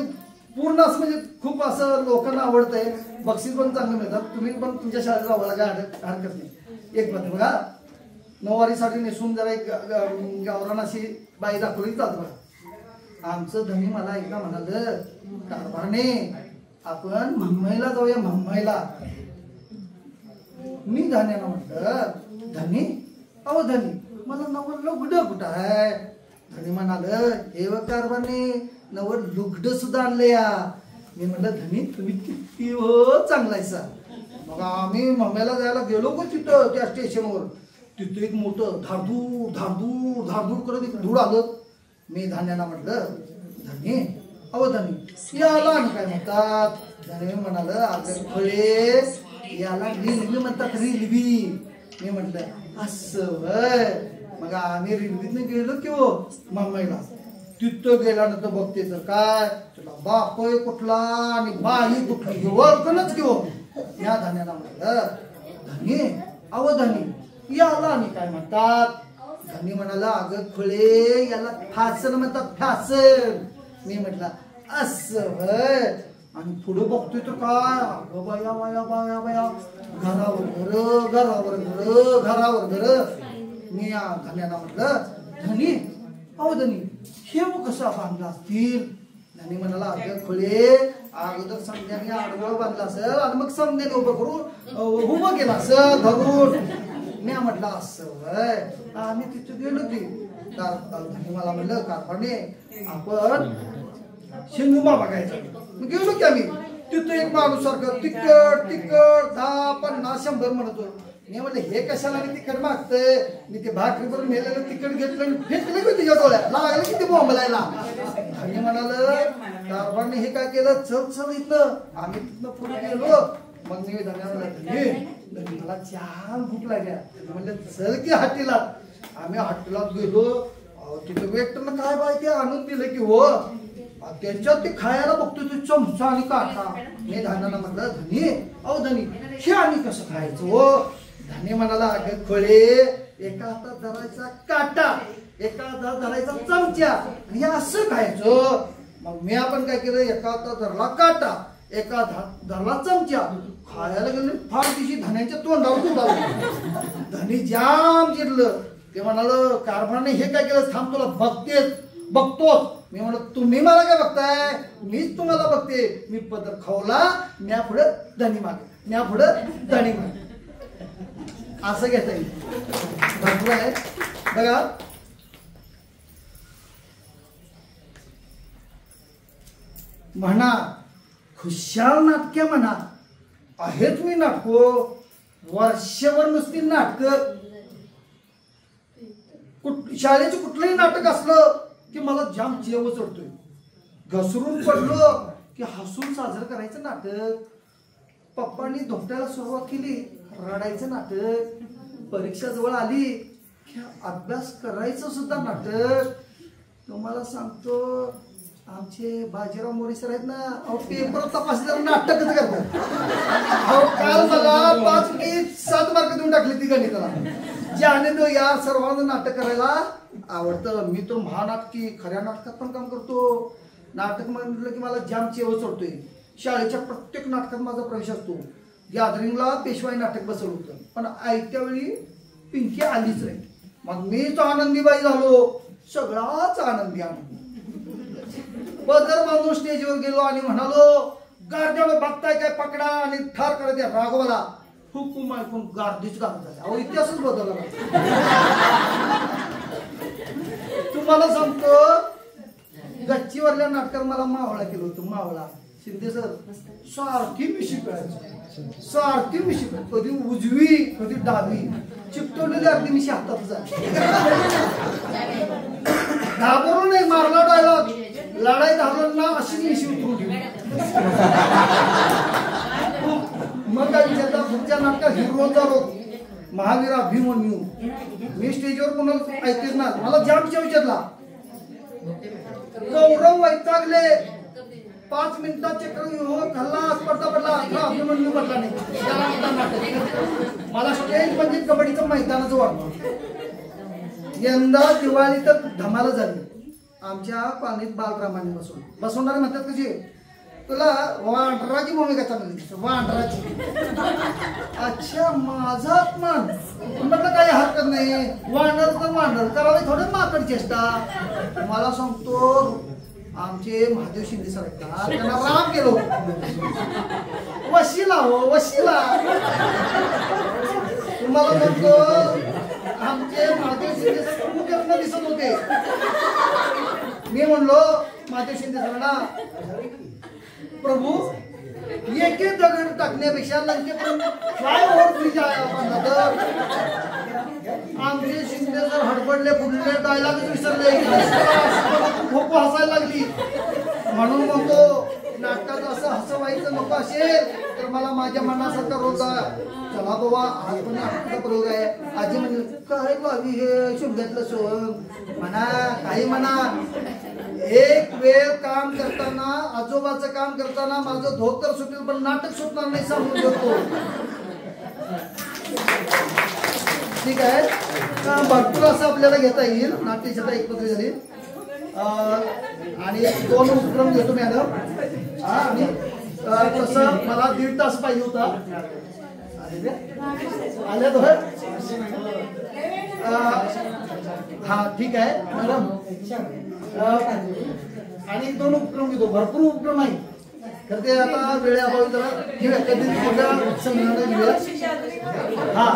पूर्ण असं म्हणजे खूप असं लोकांना आवडतंय बक्षीस पण चांगलं मिळतात तुम्ही पण तुमच्या शाळेत लावायला काय हरकत नाही एक बात बघा नऊवारी साडी नेसून जरा एक गावरान अशी बाई दाखवली चालत बघा आमचं धनी मला एकदा म्हणाल कारभारने आपण मुंबईला जाऊया मुंबईला मी धन्याला म्हटलं धनी अहो धनी मला नवल लुगडं कुठं आहे धनी म्हणाल हे व कारभारने नवर लुगडं सुद्धा आणलं या मी म्हटलं धनी तुम्ही किती हो चांगलायसा मग आम्ही मुंबईला जायला गेलो का तिथं त्या स्टेशनवर तिथं एक मोठं धाडधूड धाडधूड धाडधूड करत एक धूळ आलं मी धान्याला म्हटलं धनी अहो धनी याला आणि काय म्हणतात धनी म्हणाल अगं फळे याला रेल्वे म्हणतात रेल्वे मी म्हटलं असं मग आम्ही रेल्वेतनं गेलो की हो मुंबईला तिथं गेल्यानंतर बघते तर काय तुला बाप कुठला आणि बाई कुठली ओळखणच घेऊ या धान्याला म्हटलं धनी अव धनी याला आणि काय म्हणतात धनी म्हणाला अगं खुळे याला फासन म्हणतात फासन मी म्हटलं असं आणि पुढे बघतोय तर काय अगं बाया बाया बाया बाया घरावर घर मी या धन्याला म्हटलं धनी अहो धनी हे कसं बांधला असतील धनी म्हणाला अगं खुळे अगोदर समजाने आडवळ बांधला असेल आणि मग समजाने उभं करून उभं केलं असं धरून मी म्हटलं असं आम्ही तिथे गेलो की धनी मला म्हणलं कारभारने आपण शेंगुबा बघायचा गेलो की आम्ही तिथं एक माणूस सारखं तिकट 10, 50, 100 म्हणतो मी म्हणलं हे कशाला मी तिकट मागतंय मी ते भाकरीवरून नेलेलं तिकट घेतलं आणि फेकलं की तिच्या डोळ्यात लागलं की ते बोंबलायला आणि म्हणाल कारभारने हे काय केलं चल इथलं आम्ही तिथनं पुढे गेलो मग मी धन्यवाद मला छान भूक लागल्या म्हणलं चल की हाटीला आम्ही हाटीला गेलो अहो तिथं वेटरनं काय बाय ते आणून दिलं की हो त्याच्यात ते खायला बघतो तू चमचा आणि काटा. मी धान्याला म्हटलं धनी अहो धनी हे आणि कसं खायचं हो. धनी म्हणाला अगं खोळे एका हातात धरायचा काटा एका हातात धरायचा चमचा आणि हे असं खायचं. मग मी आपण काय केलं एका हातात धरला काटा एका हातात धरला चमचा खायला गेले फार दिवशी धन्याच्या तोंडावर उडालं. धनी जाम जिरलं. ते म्हणाल कारभाराने हे काय केलं थांब तुला बघतोच. मी म्हणलं तुम्ही मला काय बघताय मीच तुम्हाला बघते. मी पदर खावला म्या पुढे धनी मागे म्या पुढे धनी मागे असं घेता येईल. भरपूर आहे बघा. म्हणा खुशाल नाटके म्हणा आहेत मी नाटक वर्षभर नुसती नाटक शाळेचं कुठलंही नाटक असलं की मला जाम जेव चढतोय. घसरून पडलो की हसून साजरं करायचं नाटक. पप्पांनी धोपट्याला सुरुवात केली रडायचं नाटक. परीक्षा जवळ आली की अभ्यास करायचं सुद्धा नाटक. तुम्हाला सांगतो आमचे बाजीराव मोरे सर आहेत ना अहो पेपर तपासले नाटकच करतात. अहो काल मला 5 पैकी 7 मार्क देऊन टाकले ती गणिताला. ज्याने तो या सर्वांना नाटक करायला आवडतं. मी तर महानाटकी खऱ्या नाटकात पण काम करतो. नाटक म्हटलं की मला जाम चेव चढतोय. शाळेच्या प्रत्येक नाटकात माझा प्रवेश असतो. गॅदरिंगला पेशवाई नाटक बसवलं होतं पण आयत्या वेळी पिंकी आलीच नाही. मग मीच आनंदीबाई झालो. सगळाच आनंदी आनंद. पदर बांधून स्टेजवर गेलो आणि म्हणालो गार्द्याला बघताय काय पकडा आणि ठार करत या राघवाला. हुकूम ऐकून गार्दीच गारद झाले. अहो इतिहासच बदलला. तुम्हाला सांगतो गच्चीवरल्या नाटकात मला मावळा केलं होतं. मावळा शिंदे सर सारखी मिशी कळायची सारखी मिशी कधी उजवी कधी डावी चिपटवलेली अगदी मिशी हातात जाते. घाबरून नाही मारला डायलॉग लढाई घाबरून ना अशी मिशी उतरून ठेवली. मग काय विचारता पुढच्या नाटकात हिरोचा रोग महावीर अभिमन्यू. मी स्टेजवर कोणाला ऐकतेच ना मला जामच्या विचारला गौरव वैतागले 5 मिनिटात चक्र खाल्ला स्पर्धा पडला अभिमन्यू पडला नाही. मला स्टेज म्हणजे कबड्डीचं मैदानाचं वाटतं. यंदा दिवाळी तर धमाला झाली. आमच्या पाणीत बालरामाने बसवणारे म्हणतात कशी तुला वांढराची भूमिका चांगली वांढराची. अच्छा माझा अपमान म्हटलं काही हरकत नाही. वांढर तर वांढर करावे थोडे माकड चेष्टा. मला सांगतो आमचे महादेव शिंदे सर त्यांना राम केलो वशिला हो वशिला. तुम्हाला म्हणतो आमचे महादेव शिंदे सर खूप दिसत होते. मी म्हणलो महादेव शिंदे सरांना प्रभू एक एक दगड टाकण्यापेक्षा लंकेपर्यंत फ्लायओव्हर ब्रिज बांधला तर. आमचे शिंदे जर हडपडले पुढले डायलॉग विसरले खूप हसायला लागली. म्हणून म्हणतो नाटकात असं हसवायचं नको असेल तर मला माझ्या मनासारखा रोल चला बाबा आज पण नाटकाचा प्रयोग आहे. आजी म्हणजे काय बाबी हे शुभ्यातलं सोंग म्हणा काही म्हणा. एक वेळ काम करताना आजोबाचं काम करताना माझं धोतर सुटेल पण नाटक सुटणार नाही सांगून देतो. ठीक आहे भरपूर असं आपल्याला घेता येईल. नाट्यछटा एकत्र झाली आणि 2 उपक्रम घेतो मॅडम. आणि तसं मला 1.5 तास पाहिजे होता. आले तो हा ठीक आहे मॅडम. आणि 2 उपक्रम घेतो. भरपूर उपक्रम आहे तर ते आता वेळेअभावी जरा घेऊया कधी मोठ्या संघटना घेऊया. हा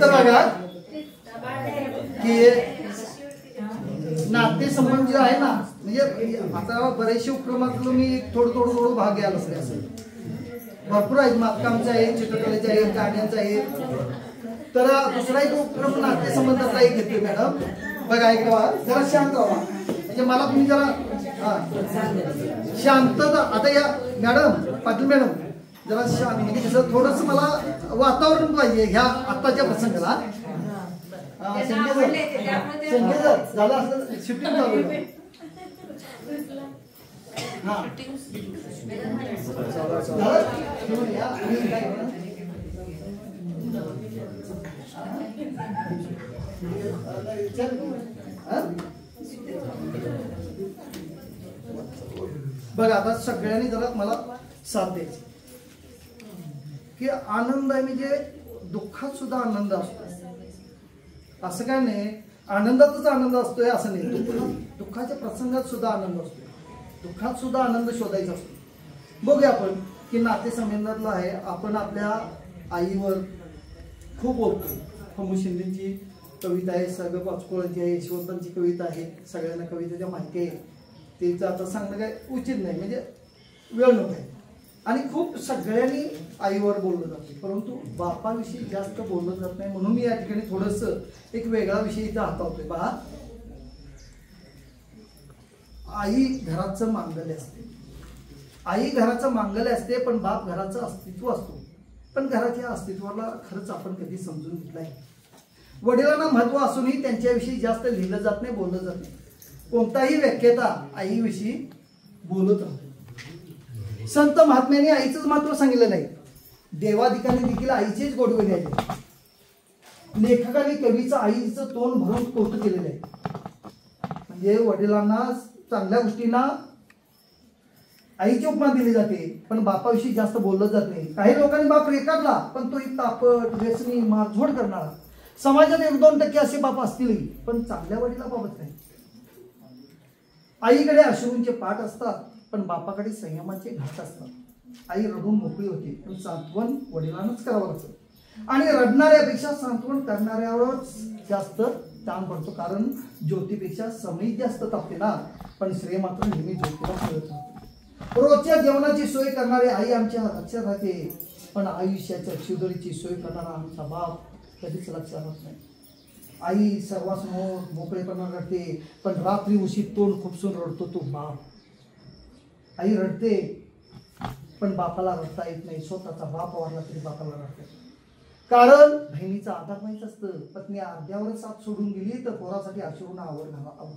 तर बघा की नातेसंबंध जे आहे ना म्हणजे आता बरेचसे उपक्रमातलं मी थोडं भाग घ्यायला असेल. भरपूर आहेत मातकामचे आहेत चित्रकलेचे आहेत गाण्यांचे आहेत. तर दुसरा एक उपक्रम नातेसंबंधाचा एक घेतोय मॅडम. बघा ऐका जरा शांत व्हा म्हणजे मला तुम्ही जरा शांतता. आता या मॅडम पाटील मॅडम जरा शांत म्हणजे कसं थोडंसं मला वातावरण पाहिजे ह्या आत्ताच्या प्रसंगाला. झालं असं शूटिंग चालू आहे. हा बघा आता सगळ्यांनी जरा मला साथ द्यायची की आनंद आहे म्हणजे दुःखात सुद्धा आनंद असतो असं काय नाही. आनंदातच आनंद असतोय असं नाही. दुःखाच्या प्रसंगात सुद्धा आनंद असतो. दुःखात सुद्धा आनंद शोधायचा असतो. बघूया आपण की नातेसंबंधातलं आहे. आपण आपल्या आईवर खूप बोलतो. फमू शिंदेची कविता आहे, सगळं पाचकोळांची आहे, यशवंतांची कविता आहे. सगळ्यांना कवितेच्या माहिती आहे. तिचं आता सांगणं काय उचित नाही म्हणजे वेळ नको आहे. आणि खूप सगळ्यांनी आईवर बोललं जाते परंतु बापाविषयी जास्त बोललं जात नाही. म्हणून मी या ठिकाणी थोडंसं एक वेगळा विषय इथं हातावतोय. पहा, आई घराचं मांगल्य असते. आई घराचं मांगल्य असते पण बाप घराचं अस्तित्व असतो. पण घराच्या अस्तित्वाला खरंच आपण कधी समजून घेतलं आहे. वडिलांना महत्व असूनही त्यांच्याविषयी जास्त लिहिलं जात नाही, बोललं जात नाही. कोणताही व्याख्याता आईविषयी बोलत राहतो. संत महात्म्यांनी आईचंच महत्व सांगितलं नाही. देवाधिकाने देखील आईचेच गोडवे द्यायचे. लेखकाने कवीचं आईचं तोंड भरून कौतुक केलेलं आहे. म्हणजे वडिलांना चांगल्या गोष्टींना आईची उपमा दिली जाते पण बापाविषयी जास्त बोललं जात नाही. काही लोकांनी बाप रेखाटला पण तो एक तापट, व्यसनी, मारझोड करणारा. समाजात 1-2% असे बाप असतील पण चांगल्या वडिला बाबत नाही. आईकडे अश्रूंचे पाठ असतात पण बापाकडे संयमाचे घाट असतात. आई रडून मोकळी होते पण सांत्वन वडिलांनाच करावं लागतं. आणि रडणाऱ्यापेक्षा सांत्वन करणाऱ्यावरच जास्त ताण पडतो. कारण ज्योतीपेक्षा समय जास्त तापते ना. पण श्रेय मात्र नेहमी ज्योतीला मिळत राहते. रोजच्या जेवणाची सोय करणारी आई आमच्या लक्षात राहते पण आयुष्याच्या शिदोरीची सोय करणारा आमचा बाप कधीच लक्षात राहत नाही. आई सर्वांसमोर मोकळेपणा रडते पण रात्री उशी तोंड खुपसून रडतो तो बाप. आई रडते पण बापाला रडता येत नाही. स्वतःचा बाप वारला तरी बापाला रडते. कारण बहिणीचा आधार माहीत असतं. पत्नी अर्ध्यावर साथ सोडून गेली तर पोरासाठी अश्रूंना आवड घालावं.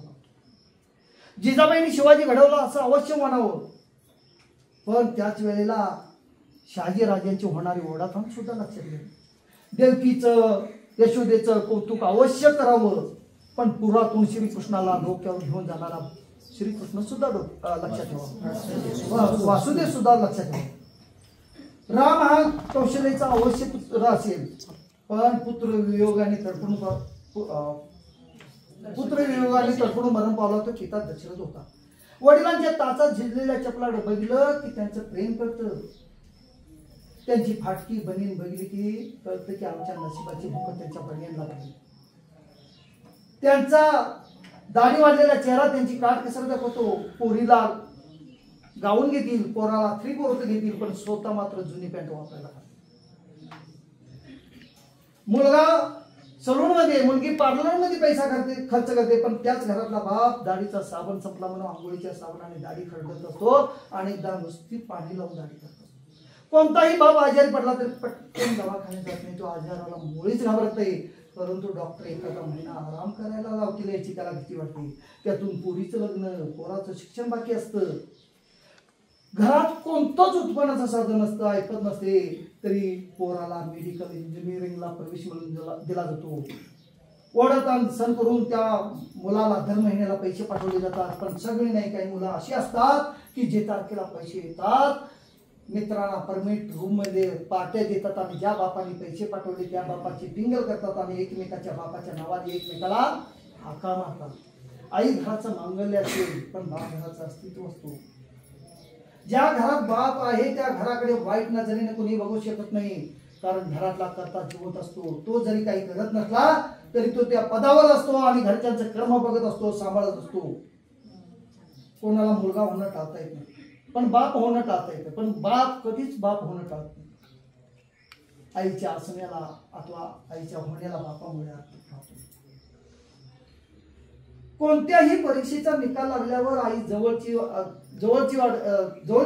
जिजाबाईंनी शिवाजी घडवला असं अवश्य म्हणावं पण त्याच वेळेला शहाजी राजांची होणारी ओढाताण सुद्धा लक्षात घ्यावी. देवकीचं यशोदेचं कौतुक अवश्य करावं पण पुरातून श्रीकृष्णाला डोक्यावर घेऊन जाणारा श्रीकृष्ण सुद्धा लक्षात ठेवा. वासुदेव सुद्धा लक्षात ठेवा. राम हा कौशल्याचा अवश्य पुत्र असेल पण पुत्रवियोगाने तडफडून मरण पावला तो पिता दशरथ होता. वडिलांच्या टाचात झिजलेल्या चपलाकडे बघितलं की त्यांचं प्रेम कळतं. त्यांची फाटकी बनीन बघितली की कळतं की आमच्या नशिबाची भूक त्यांच्या बनियानला लागली. त्यांचा दाढी वाढलेला चेहरा त्यांची काठ कसर दाखवतो. पोरीला गाऊन घेतील, पोराला 3/4 घेतील पण स्वतः मात्र जुनी पॅन्ट वापरायला. मुलगा सलून मध्ये, मुलगी पार्लर मध्ये पैसा खर्च करते पण त्याच घरातला बाप दाढीचा साबण संपला म्हणून आंघोळीच्या साबणाने दाढी खरडत असतो आणि एकदा नुसती पाणी लावून दाढी करतो. कोणताही बाप आजारी पडला तरी पटकन दवाखान्यात जात नाही. तो आजाराला मुळीच घाबरत नाही. परंतु डॉक्टर एखादा महिना आराम करायला लावतील याची त्याला भीती वाटते. त्यातून पोरीचं लग्न, पोराचं शिक्षण बाकी असतं. घरात कोणतंच उत्पन्नाचं साधन नसतं, ऐकत नसते तरी पोराला मेडिकल इंजिनिअरिंगला प्रवेश मिळून दिला जातो. ओढतान सण करून त्या मुलाला दर महिन्याला पैसे पाठवले जातात. पण सगळी नाही, काही मुलं अशी असतात की जे तारखेला पैसे येतात मित्रांना परमिट रूम मध्ये पार्ट्या देतात आणि ज्या बापाने पैसे पाठवले त्या बापाची टिंगल करतात आणि एकमेकाच्या बापाच्या नावाने एकमेकाला हाका मारतात. आई घराचं मांगल्य असेल पण बाप घराचं अस्तित्व असतो. ज्या घरात बाप आहे त्या घराकडे वाईट नजरेने कोणी बघू शकत नाही. कारण घरातला कर्ता जिवंत असतो. तो जरी काही करत नसला तरी तो त्या पदावर असतो आणि घरच्यांचं कर्म बघत असतो, सांभाळत असतो. कोणाला मुलगा होणं टाळता येत नाही पण बाप होणं टाळता येतं. पण बाप कधीच बाप होणं टाळत नाही. आईच्या असण्याला अथवा आईच्या होण्याला बापामुळे अर्थ राहतो. कोणत्याही परीक्षेचा निकाल लागल्यावर आई जवळची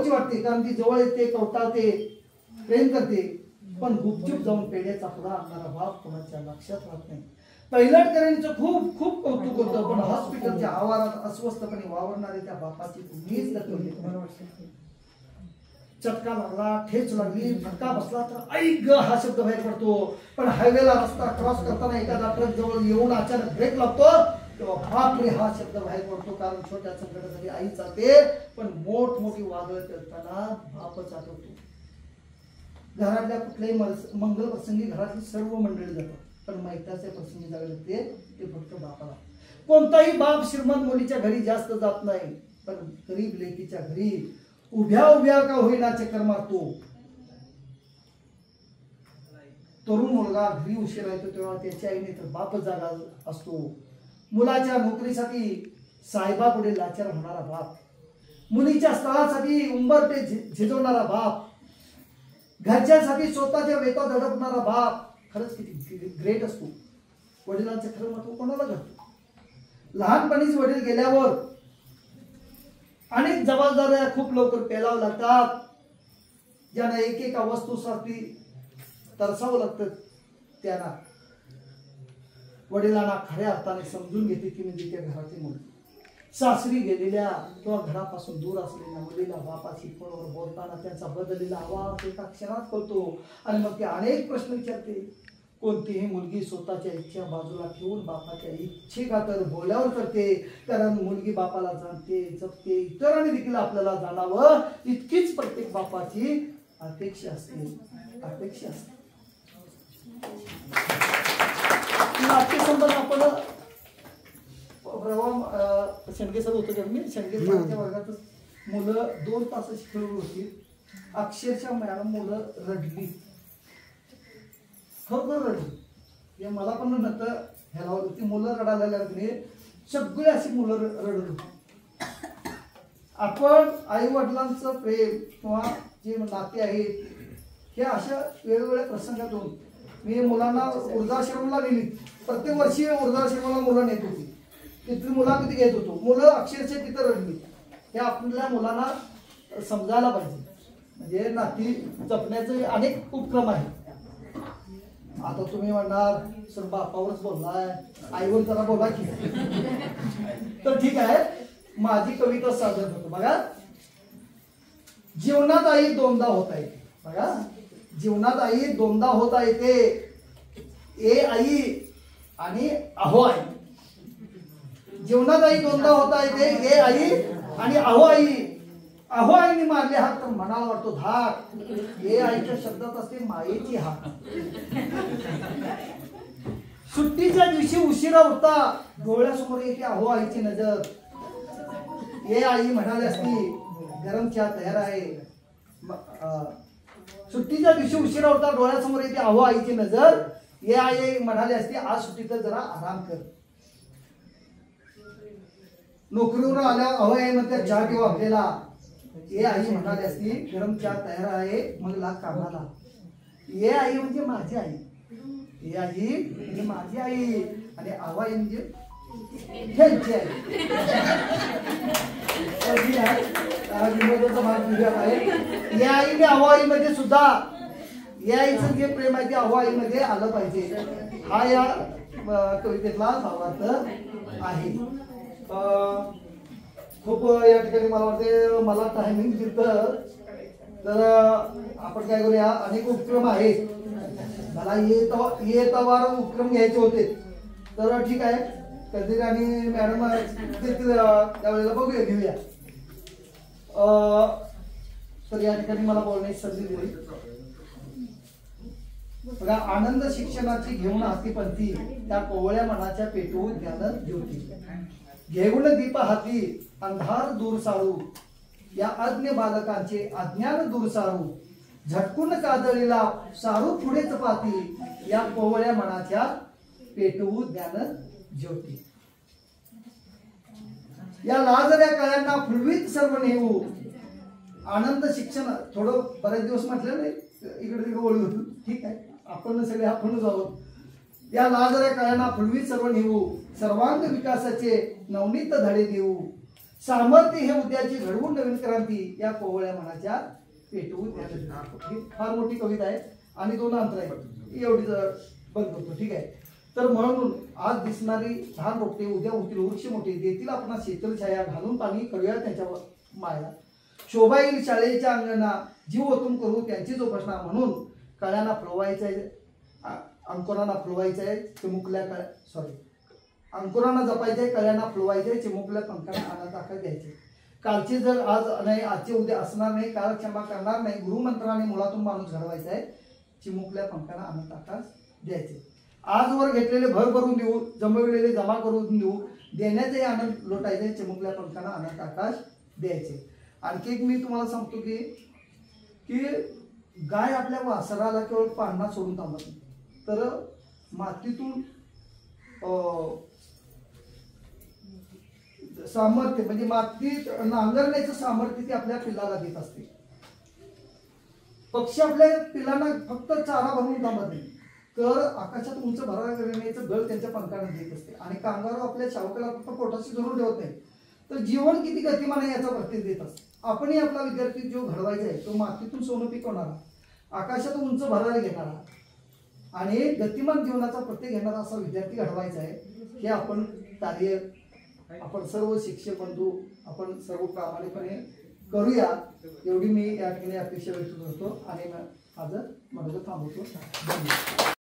वाटते कारण ती जवळ येते, कवटाळते प्रेम करते, पण गुपचूप जाऊन पेढ्याचा पुढा आणणारा बाप कोणाच्या लक्षात राहत नाही. पैलटकरांचं खूप खूप कौतुक होतं, पण हॉस्पिटलच्या आवारात अस्वस्थपणे वावरणारे त्या बापाची कुणीच दखल घेत नाही. चटका लागला, ठेच लागली, फटका बसला तर ऐक हा शब्द बाहेर पडतो. पण हायवेला रस्ता क्रॉस करताना एखादा ट्रक जवळ येऊन अचानक ब्रेक लागतो तेव्हा बापरे हा शब्द बाहेर पडतो. कारण छोट्या संकटासाठी आई चालते, पण मोठमोठी वादळ करताना बापच आठवतो. घरातल्या कुठल्याही मंगल प्रसंगी घरातली सर्व मंडळी जातात, पण मैताच्या प्रसंगी जावे लागते ते फक्त बापाला. कोणताही बाप श्रीमंत मुलीच्या घरी जास्त जात नाही, पण गरीब लेकीच्या घरी उभ्या उभ्या का होईना चक्कर मारतो. तरुण मुलगा घरी उशिरा येतो तेव्हा त्याच्या आईने तर बापच जागा असतो. मुलाच्या नोकरीसाठी साहेबापुढे लाचार होणारा बाप, मुलीच्या स्थळासाठी उंबरटे झिजवणारा बाप, घरच्यांसाठी स्वतःच्या वेता धडपणारा बाप खरंच किती ग्रेट असतो. वडिलांचं खरं महत्व कोणाला घडतं. लहानपणीच वडील गेल्यावर अनेक जबाबदाऱ्या खूप लवकर पेलावं लागतात, ज्यांना एक एका वस्तूसाठी तरसावं लागतं. त्यांना वडिलांना खऱ्या अर्थाने समजून घेते की म्हणजे त्या घराची मुलगी. सासरी गेलेल्या किंवा घरापासून दूर असलेल्या मुलीला बापाची फोनवर बोलताना त्यांचा बदललेला आवाज एका क्षणात कळतो आणि मग ते अनेक प्रश्न विचारते. कोणतीही मुलगी स्वतःच्या इच्छा बाजूला ठेवून बापाच्या इच्छेखातर बोलावर करते, कारण मुलगी बापाला जाणते, जपते, इतरांनी देखील आपल्याला जाणावं इतकीच प्रत्येक बापाची अपेक्षा असते. नाट्यसंबंध आपण शेंडगे सर होतं मी शेंडगे सरांच्या वर्गातच मुलं 2 तास खेळून होती. अक्षरशः मॅडम मुलं रडली, खरोखर रडली. मला पण नंतर ह्याला होती मुलं रडायला लागली, सगळी अशी मुलं रडत होती. आपण आई वडिलांचं प्रेम किंवा जे नाते आहेत हे अशा वेगवेगळ्या प्रसंगातून मी मुलांना वृद्धाश्रमाला नेली. प्रत्येक वर्षी वृद्धाश्रमाला मुलं नेत होती, तिथली मुलाखती घेत होतो. मुलं अक्षरशः तिथं रडली. हे आपल्या मुलांना समजायला पाहिजे. म्हणजे नाती जपण्याचे अनेक उपक्रम आहेत. आता तुम्ही म्हणणार सर बापावरच बोललाय, आईवर जरा बोला की. तर ठीक आहे, माझी कविता सादर करतो. बघा, जीवनात आई दोनदा होता येते. बघा, जीवनात आई दोनदा होता येते. ए आई आणि अहो आई. जीवनात आई दोनदा होता येते. ए आई आणि अहो आई. अहो आईने मारले हात तर मनाला वाटतो धाक. ए आईच्या शब्दात असते मायेची हाक. सुट्टीच्या दिवशी उशिरा होता, डोळ्यासमोर येते अहो आईची नजर. ए आई म्हणाली असती गरम चहा तयार आहे. सुट्टीच्या दिवशी उशिरा होता, डोळ्यासमोर येते अहो आईची नजर. ए आई म्हणाली असती आज सुट्टीत जरा आराम कर. नोकरीवर आल्या अहो आई म्हणते चहा ठेव आपल्याला. ए आई म्हणाली असती गरम चहा तयार आहे मग लाग कामाला. ए आई म्हणजे माझी आई. ए आई म्हणजे माझी आई आणि अहो आई म्हणजे त्यांची आई. विनोदाचा भाग तुझ्यात आहे. या आईने अहो आईमध्ये सुद्धा या आईचं जे प्रेम आहे ते अहो आईमध्ये आलं पाहिजे. हा या कवितेतला भावार्थ आहे. खूप या ठिकाणी मला वाटते मला टायमिंग दिलं तर आपण काय करूया. अनेक उपक्रम आहेत, मला येतावार उपक्रम घ्यायचे होते. तर ठीक आहे, कधी आणि मॅडम त्यावेळेला बघूया घेऊया. तर या ठिकाणी मला बोलण्याची संधी दिली. बघा, आनंद शिक्षणाची घेऊन हाती पंथी त्या कोवळ्या मनाच्या पेटवून ज्ञान ज्योती. घेऊन दीप हाती अंधार दूर सारू या अज्ञ बालकांचे अज्ञान दूर सारू. झटकून काजळीला सारू पुढेच पाती या कोवळ्या मनाच्या पेटवू ज्ञान ज्योती. या लाजऱ्या काळ्यांना फुलवीत सर्व नेऊ. आनंद शिक्षण थोडं बरेच दिवस म्हटलं नाही, इकडे तिकडे ओळी होतो. ठीक आहे, आपण सगळे आपणच आहोत. या लाजऱ्या काळ्यांना फुलवीत सर्व नेऊ. सर्वांग विकासाचे नवनीत धडे देऊ. सामर्थ्य हे उद्याची घडवून नवीन क्रांती या कोवळ्या मनाच्या पेटवून त्या नदीत टाकतो. ही फार मोठी कविता आहे आणि 2 अंतर आहे, एवढी बंद करतो. ठीक आहे. तर म्हणून आज दिसणारी लहान रोपटे उद्या होतील वृक्ष मोठे, देतील आपण शीतल छाया, घालून पाणी करूया त्यांच्यावर माया. शोभा येईल शाळेच्या अंगणा, जीव ओतून करू त्यांची जोपासना. म्हणून कळ्यांना फुलवायचंय, अंकुरांना फुलवायचंय, चिमुकल्या अंकुरांना जपायचंय, कळ्यांना फुलवायचंय, चिमुकल्या पंखांना आनंद आकार द्यायचे. कालचे जर आज नाही, आजचे उद्या असणार नाही, काळ क्षमा करणार नाही. गुरुमंत्राने मुलातून माणूस घडवायचा आहे, चिमुकल्या पंखांना आनंद आकार द्यायचे. आजवर घेतलेले भर भरून देऊ, जमविलेले जमा करून देऊ, देण्याचे आनंद लोटायचे, चिमुकल्या पंखांना आनंद आकाश द्यायचे. आणखी एक मी तुम्हाला सांगतो की गाय आपल्या वासराला केवळ पाळणा सोडून थांबत नाही, तर मातीतून सामर्थ्य म्हणजे मातीत नांगरण्याचं सामर्थ्य ती आपल्या पिल्लाला देत असते. पक्षी आपल्या पिल्लांना फक्त चारा भरून थांबत नाही, तर आकाशात उंच भरारी करण्याचं गळ त्यांच्या पंखांना देत असते. आणि कांगारू आपल्या शावकाला फक्त पोटाशी धरून ठेवत नाही, तर जीवन किती गतिमान आहे याचा प्रत्येक देत असते. आपणही आपला विद्यार्थी जो घडवायचा आहे तो मातीतून सोनं पिकवणारा, आकाशात उंच भरारी घेणारा आणि गतिमान जीवनाचा प्रत्येक घेणारा असा विद्यार्थी घडवायचा आहे. हे आपण कार्य आपण सर्व शिक्षक बंधू आपण सर्व प्रामाणिकपणे करूया, एवढी मी या ठिकाणी अपेक्षा व्यक्त करतो आणि माझं मनोगत थांबवतो. धन्यवाद.